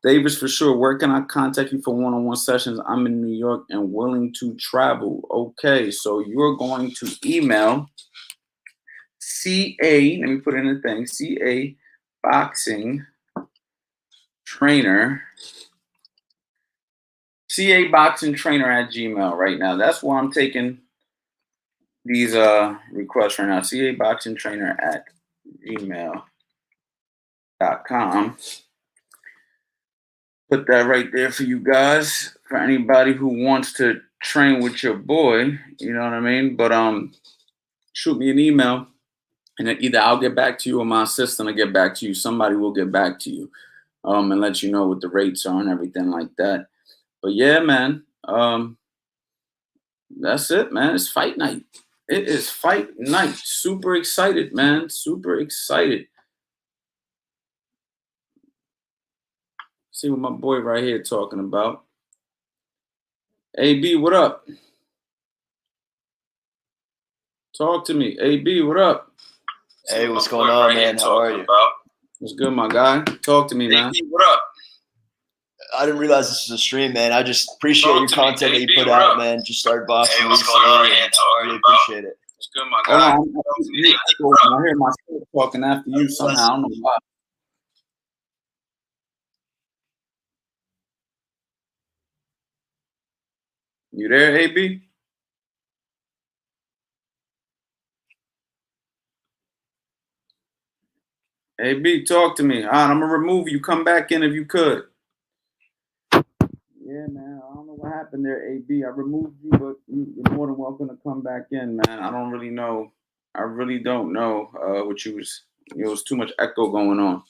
Davis, for sure. Where can I contact you for one-on-one sessions? I'm in New York and willing to travel. Okay, so you're going to email CA, let me put in the thing, CA Boxing Trainer, CA Boxing Trainer at Gmail right now. That's where I'm taking these requests right now. CA Boxing Trainer at gmail.com. Put that right there for you guys. For anybody who wants to train with your boy, you know what I mean? But shoot me an email. And either I'll get back to you or my assistant will get back to you. Somebody will get back to you and let you know what the rates are and everything like that. But yeah, man, that's it, man. It's fight night. It is fight night. Super excited, man. Super excited. See what my boy right here talking about. AB, what up? Talk to me. AB, what up? Hey, what's going on, man? How are you? What's good, my guy? Talk to me, man. AB, what up? I didn't realize this was a stream, man. I just appreciate your content that you put out, man. Just started boxing recently. I really appreciate it. What's good, my guy? I hear myself talking after you somehow. I don't know why. You there, AB? AB, talk to me. All right, I'm going to remove you. Come back in if you could. Yeah, man. I don't know what happened there, AB. I removed you, but you're more than welcome to come back in, man. I don't really know. I really don't know what you was. It was too much echo going on.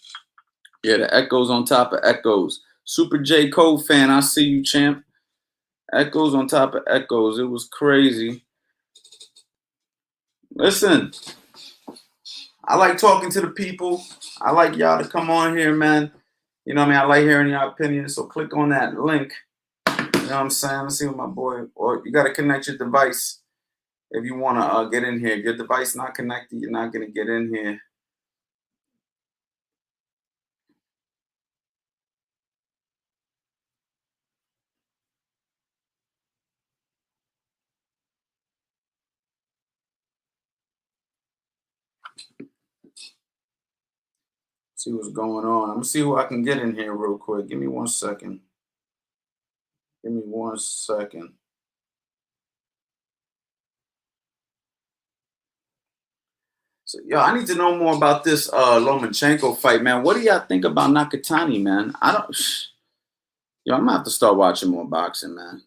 Yeah, the echoes on top of echoes. Super J Cole fan, I see you, champ. Echoes on top of echoes. It was crazy. Listen, I like talking to the people. I like y'all to come on here, man. You know what I mean? I like hearing your opinions. So click on that link. You know what I'm saying? Let's see what my boy. Or you got to connect your device if you want to get in here. If your device not connected, you're not going to get in here. See what's going on. I'm going to see who I can get in here real quick. Give me 1 second. Give me 1 second. So, yo, I need to know more about this Lomachenko fight, man. What do y'all think about Nakatani, man? Yo, I'm going to have to start watching more boxing, man.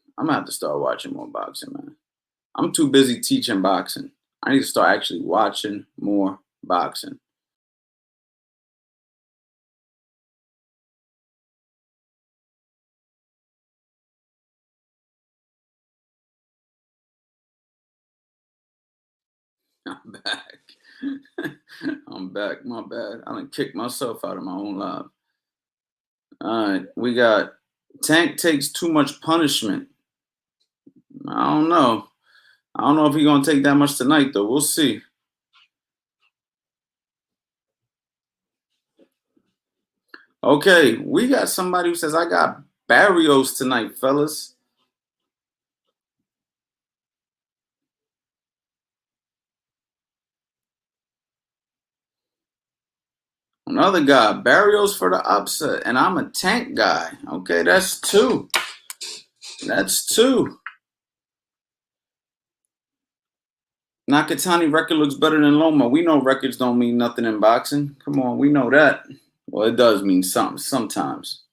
I'm too busy teaching boxing. I need to start actually watching more boxing. I'm back. I'm back. My bad. I done kicked myself out of my own life. All right. We got Tank takes too much punishment. I don't know. I don't know if he's going to take that much tonight, though. We'll see. Okay. We got somebody who says, I got Barrios tonight, fellas. Another guy, Barrios for the upset, and I'm a Tank guy. Okay, that's two. Nakatani record looks better than Loma. We know records don't mean nothing in boxing. Come on, we know that. Well, it does mean something sometimes.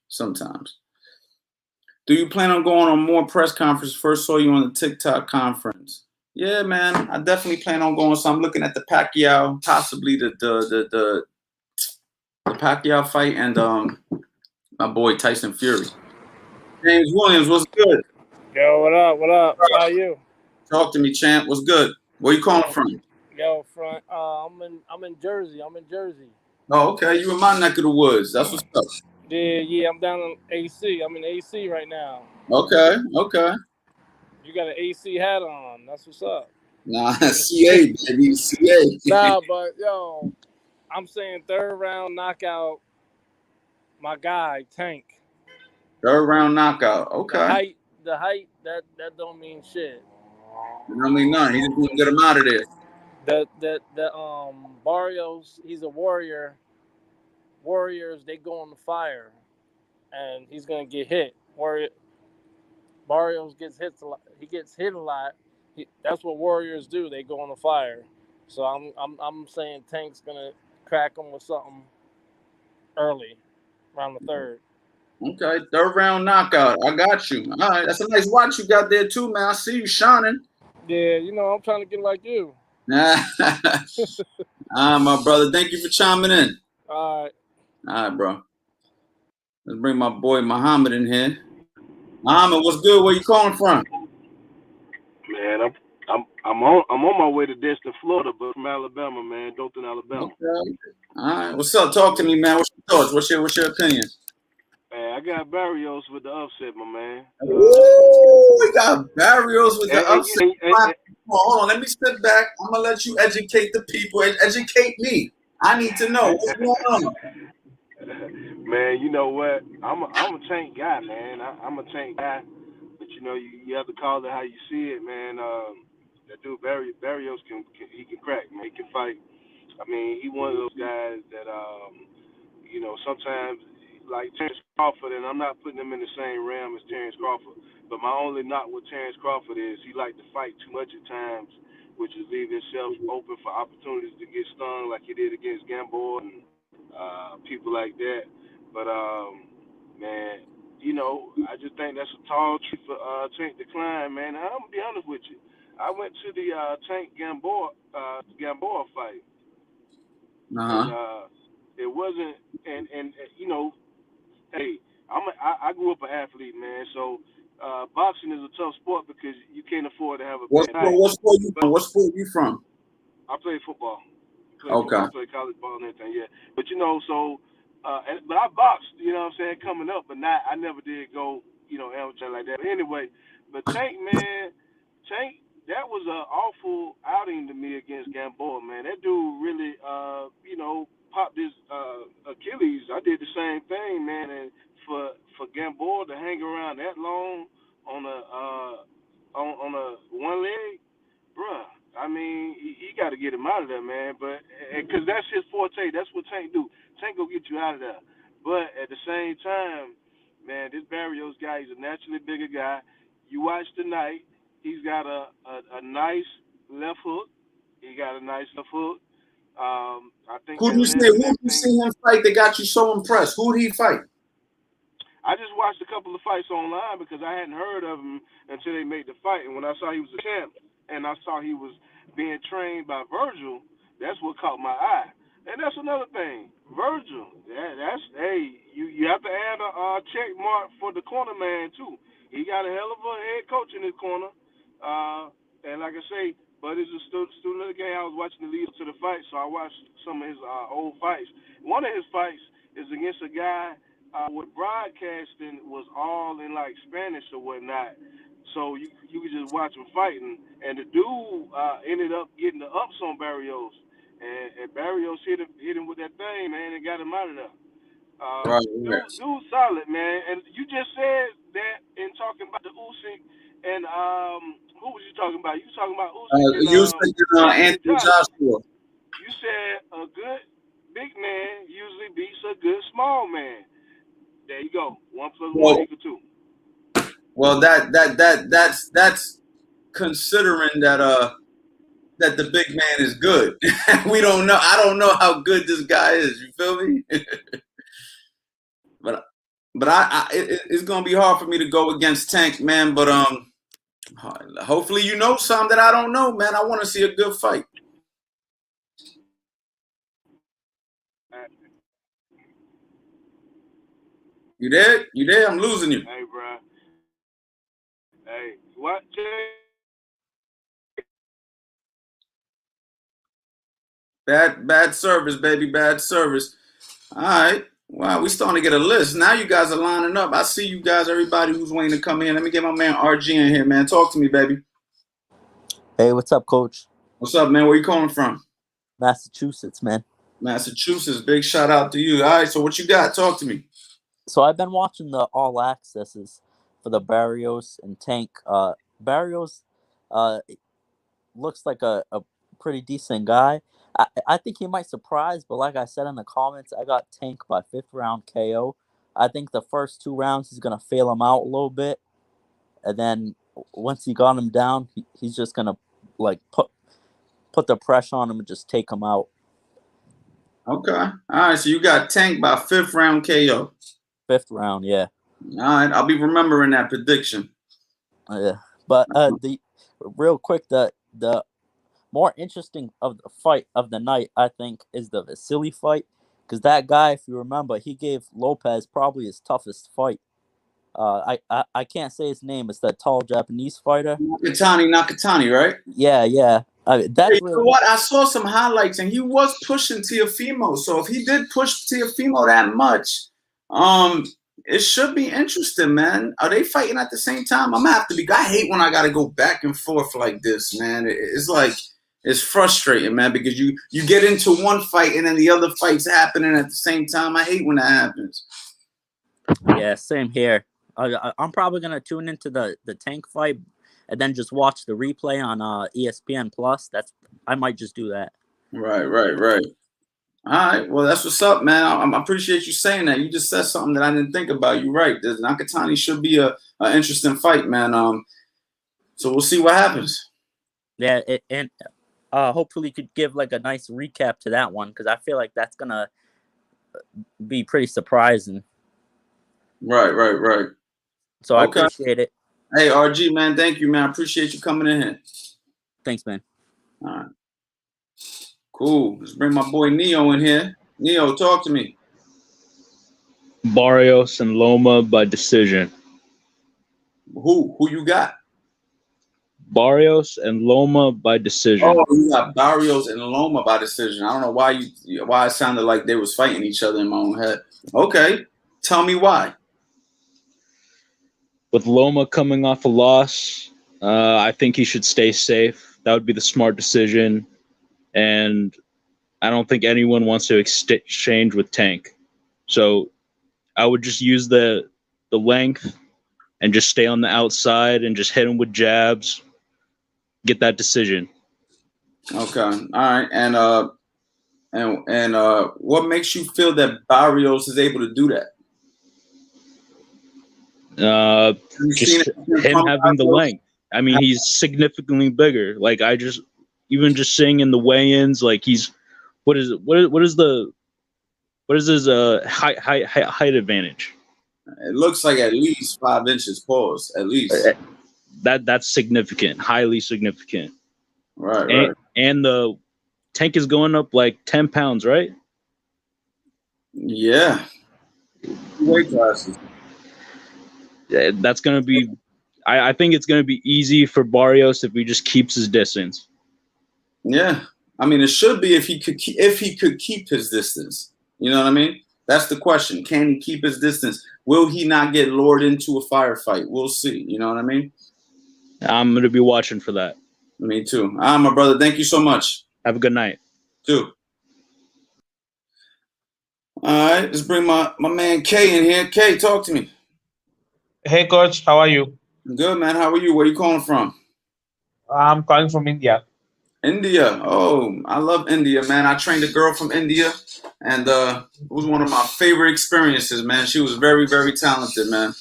Do you plan on going on more press conferences? First saw you on the TikTok conference. Yeah, man, I definitely plan on going. So I'm looking at the Pacquiao, possibly the Pacquiao fight, and my boy Tyson Fury. James Williams, what's good? Yo, what up? How are you? Talk to me, champ. What's good? Where you calling from? Yo, I'm in Jersey. Oh, okay. You in my neck of the woods. That's what's up. Yeah. I'm down in AC. I'm in AC right now. Okay. You got an AC hat on. That's what's up. Nah, CA, baby. CA. Nah, but yo, I'm saying third round knockout. My guy Tank. Third round knockout. Okay. The height. That don't mean shit. You know what I mean? None. He just want to get him out of there. The Barrios. He's a warrior. Warriors, they go on the fire, and he's gonna get hit. Barrios gets hit a lot. He gets hit a lot. That's what warriors do. They go on the fire. So I'm saying Tank's gonna crack him with something early, around the third. Okay, third round knockout. I got you. All right, that's a nice watch you got there too, man. I see you shining. Yeah, I'm trying to get like you. My brother. Thank you for chiming in. All right, bro. Let's bring my boy Muhammad in here. Muhammad, what's good? Where you calling from? Man, I'm on my way to Destin, Florida, but from Alabama, man, Dothan, Alabama. Okay. All right. What's up? Talk to me, man. What's your thoughts? What's your opinion? Man, I got Barrios with the upset, my man. Ooh, we got Barrios with the upset. And, Hold on, let me step back. I'm gonna let you educate the people and educate me. I need to know what's going on. Man, you know what? I'm a Tank guy, man. I'm a Tank guy, but you know you have to call it how you see it, man. That dude Barrios can crack, man. He can fight. I mean, he one of those guys that you know, sometimes like Terrence Crawford, and I'm not putting him in the same realm as Terrence Crawford, but my only knock with Terrence Crawford is he liked to fight too much at times, which is leave himself open for opportunities to get stung like he did against Gamboa and people like that. But man, you know, I just think that's a tall tree for Tank to climb, man. I'm gonna be honest with you. I went to the Tank Gamboa fight, and it wasn't, and you know, hey, I grew up an athlete, man. So boxing is a tough sport because you can't afford to have a bad night. What sport you from? What sport you from? I played football. Okay. I played college ball and everything, yeah. But you know, so but I boxed, you know what I'm saying, coming up, but I never did go, you know, amateur like that. But anyway, but Tank, man, that was an awful outing to me against Gamboa, man. That dude really, you know, popped his Achilles. I did the same thing, man, and for Gamboa to hang around that long on a one leg, bruh. I mean, he got to get him out of there, man. But because that's his forte, that's what Tank do. Tank go get you out of there. But at the same time, man, this Barrios guy, he's a naturally bigger guy. You watch tonight, he's got a nice left hook. He got a nice left hook. I think Who do you see him fight that got you so impressed? Who did he fight? I just watched a couple of fights online because I hadn't heard of him until they made the fight. And when I saw he was a champ and I saw he was being trained by Virgil, that's what caught my eye. And that's another thing. Virgil, that's hey, you have to add a check mark for the corner man too. He got a hell of a head coach in his corner. And like I say, but as a student of the game, I was watching the lead up to the fight, so I watched some of his old fights. One of his fights is against a guy with broadcasting was all in like Spanish or whatnot, so you could just watch him fighting. And the dude ended up getting the ups on Barrios, and Barrios hit him with that thing, man, and got him out of there. Dude, solid, man. And you just said that in talking about the Usyk and who was you talking about? You talking about Usyk and Anthony Joshua. You said a good big man usually beats a good small man. There you go. 1 + 1 = 2. Well, that's considering that that the big man is good. We don't know. I don't know how good this guy is. You feel me? but it's gonna be hard for me to go against Tank, man. But hopefully you know something that I don't know, man. I want to see a good fight. You there? You there? I'm losing you. Hey, bro. Hey, what? Bad service, baby. Bad service. All right. Wow, we starting to get a list. Now you guys are lining up. I see you guys, everybody who's waiting to come in. Let me get my man RG in here, man. Talk to me, baby. Hey, what's up, Coach? What's up, man? Where you calling from? Massachusetts, man. Massachusetts. Big shout out to you. All right, so what you got? Talk to me. So I've been watching the all accesses for the Barrios and Tank. Barrios looks like a pretty decent guy. I think he might surprise, but like I said in the comments, I got Tank by 5th round KO. I think the first 2 rounds he's gonna fail him out a little bit, and then once he got him down, he's just gonna like put the pressure on him and just take him out. Okay. All right, so you got Tank by 5th round KO. 5th round, yeah. All right, I'll be remembering that prediction. Yeah, but the real quick, the more interesting of the fight of the night, I think, is the Vasily fight, because that guy, if you remember, he gave Lopez probably his toughest fight. I can't say his name. It's that tall Japanese fighter. Nakatani, right? Yeah. You know what? I saw some highlights, and he was pushing Teofimo. So if he did push Teofimo that much, it should be interesting, man. Are they fighting at the same time? I'm gonna have to be. I hate when I gotta go back and forth like this, man. It's like it's frustrating, man, because you get into one fight and then the other fight's happening at the same time. I hate when that happens. Yeah, same here. I'm probably gonna tune into the Tank fight and then just watch the replay on ESPN Plus. I might just do that. Right. All right, well, that's what's up, man. I appreciate you saying that. You just said something that I didn't think about. You're right. The Nakatani should be a interesting fight, man. So we'll see what happens. Yeah, and hopefully you could give like a nice recap to that one because I feel like that's gonna be pretty surprising. Right. So okay. I appreciate it. Hey, RG, man, thank you, man. I appreciate you coming in here. Thanks, man. All right. Cool. Let's bring my boy Neo in here. Neo, talk to me. Barrios and Loma by decision. Who you got? Barrios and Loma by decision. Oh, you got Barrios and Loma by decision. I don't know why it sounded like they was fighting each other in my own head. Okay, tell me why. With Loma coming off a loss, I think he should stay safe. That would be the smart decision. And I don't think anyone wants to exchange with Tank. So I would just use the length and just stay on the outside and just hit him with jabs. Get that decision. Okay. All right. And what makes you feel that Barrios is able to do that? Just him having the length. I mean, he's significantly bigger. Like even just seeing in the weigh-ins, like what is his height advantage? It looks like at least 5 inches. Pause. At least. That's significant, highly significant. Right. And the Tank is going up like 10 pounds, right? Yeah. Weight classes. Yeah, that's gonna be. I think it's gonna be easy for Barrios if he just keeps his distance. Yeah, I mean, it should be if he could keep his distance. You know what I mean? That's the question. Can he keep his distance? Will he not get lured into a firefight? We'll see. You know what I mean? I'm gonna be watching for that. Me too. My brother. Thank you so much. Have a good night. Too. All right, let's bring my man Kay in here. Kay, talk to me. Hey, Coach. How are you? Good, man. How are you? Where are you calling from? I'm calling from India. India. Oh, I love India, man. I trained a girl from India, and it was one of my favorite experiences, man. She was very, very talented, man.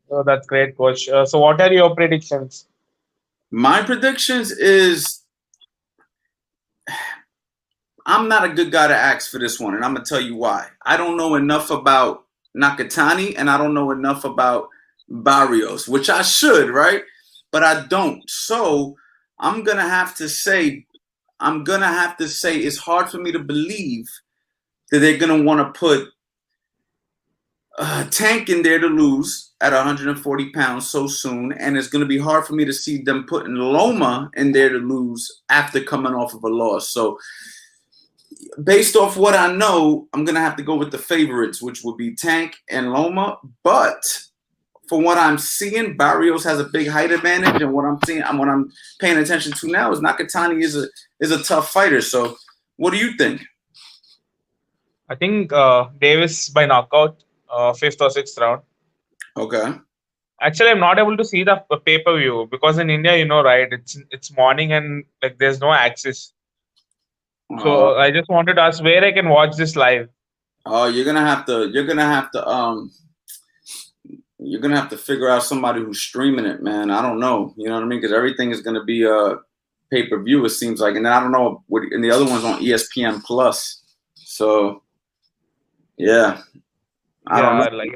Oh, that's great, Coach. So what are your predictions? My predictions is I'm not a good guy to ask for this one, and I'm going to tell you why. I don't know enough about Nakatani, and I don't know enough about Barrios, which I should, right? But I don't. So I'm going to have to say it's hard for me to believe that they're going to want to put Tank in there to lose at 140 pounds so soon, and it's going to be hard for me to see them putting Loma in there to lose after coming off of a loss. So based off what I know, I'm going to have to go with the favorites, which would be Tank and Loma. But from what I'm seeing, Barrios has a big height advantage, and what I'm paying attention to now is Nakatani is a tough fighter. So what do you think? I think Davis by knockout, 5th or 6th round. Okay. Actually, I'm not able to see the pay-per-view because in India, you know, right? It's morning and like there's no access. So I just wanted to ask where I can watch this live. Oh, you're gonna have to figure out somebody who's streaming it, man. I don't know. You know what I mean? Because everything is gonna be pay-per-view, it seems like, and then I don't know and the other one's on ESPN Plus. So yeah. I don't know. Like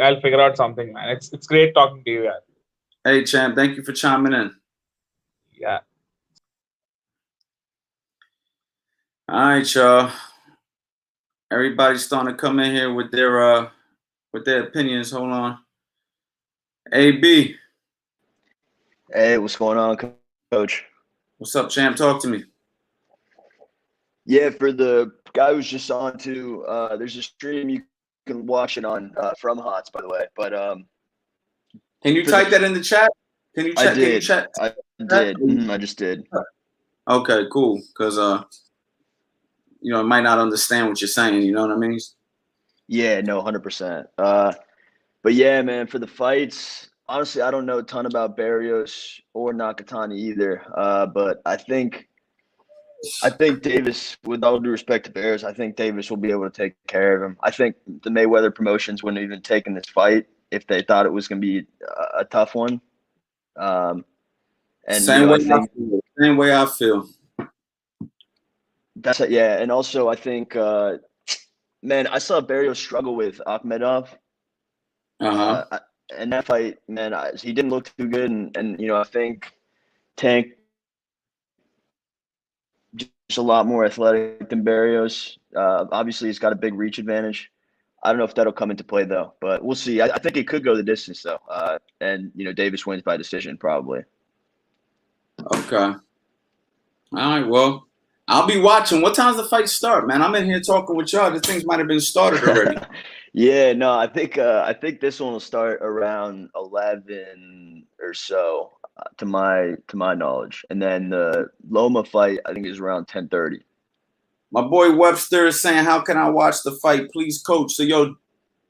I'll figure out something, man. It's great talking to you, man. Hey, champ, thank you for chiming in. Yeah. All right, y'all. Everybody's starting to come in here with their opinions. Hold on. AB. Hey, what's going on, Coach? What's up, champ? Talk to me. Yeah, for the guy who's just on to, there's a stream you can watch it on from Hots, by the way. But can you type that in the chat? Can you chat? I did. Can you chat? I did. I just did. Okay, cool. Because you know, I might not understand what you're saying. You know what I mean? Yeah, no, 100%. But yeah, man, for the fights, honestly, I don't know a ton about Barrios or Nakatani either. But I think Davis, with all due respect to Barrios, I think Davis will be able to take care of him. I think the Mayweather promotions wouldn't have even taken this fight if they thought it was going to be a tough one. And Same way I feel. Same way I feel. That's it, yeah. And also, I think, man, I saw Barrios struggle with Akhmedov. And that fight, man, he didn't look too good. And you know, I think Tank just a lot more athletic than Barrios. Obviously, he's got a big reach advantage. I don't know if that'll come into play though, but we'll see. I think it could go the distance though, and you know, Davis wins by decision probably. Okay. All right. Well, I'll be watching. What time's the fight start, man? I'm in here talking with y'all. The things might have been started already. Yeah, no, I think this one will start around 11 or so, to my knowledge, and then the Loma fight I think is around 10:30. My boy Webster is saying, "How can I watch the fight? Please, coach." So yo,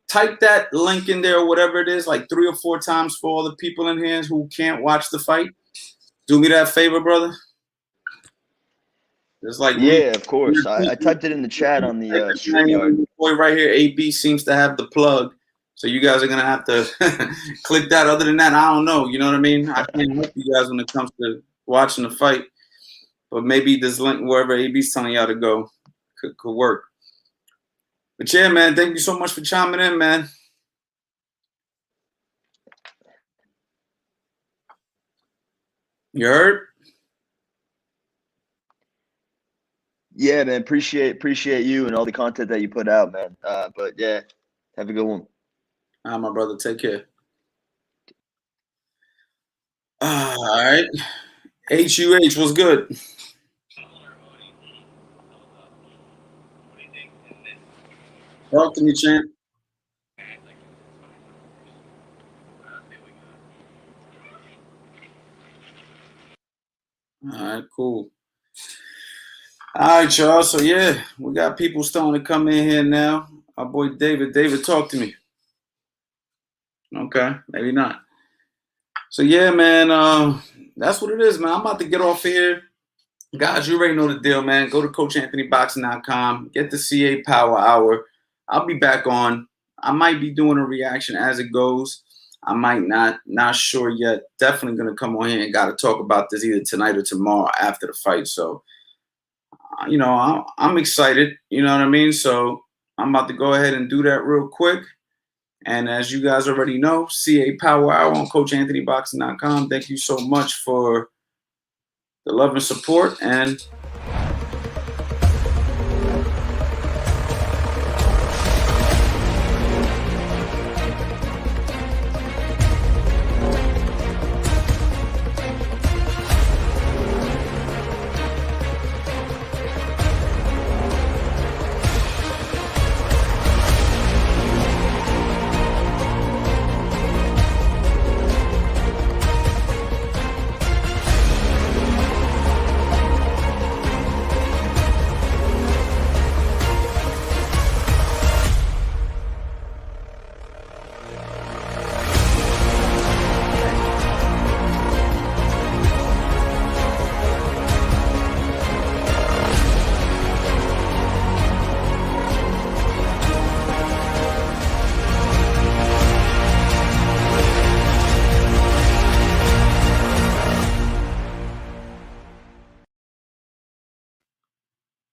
type that link in there or whatever it is, like 3 or 4 times for all the people in here who can't watch the fight. Do me that favor, brother. It's like of course. I typed it in the chat on the StreamYard. Boy, right here, AB seems to have the plug, so you guys are gonna have to click that. Other than that, I don't know. You know what I mean? I can't help you guys when it comes to watching the fight, but maybe this link wherever AB's telling y'all to go could work. But yeah, man, thank you so much for chiming in, man. You heard? Yeah, man. Appreciate you and all the content that you put out, man. But yeah, have a good one. All right, my brother. Take care. All right. HUH, what's good? Talk to me, champ. All right, cool. All right, y'all. So yeah, we got people starting to come in here now. Our boy David. David, talk to me. Okay, maybe not. So yeah, man, that's what it is, man. I'm about to get off here. Guys, you already know the deal, man. Go to CoachAnthonyBoxing.com. Get the CA Power Hour. I'll be back on. I might be doing a reaction as it goes. I might not sure yet. Definitely going to come on here and got to talk about this either tonight or tomorrow after the fight. So, you know, I'm excited. You know what I mean? So I'm about to go ahead and do that real quick. And as you guys already know, CA Power Hour on CoachAnthonyBoxing.com. Thank you so much for the love and support, and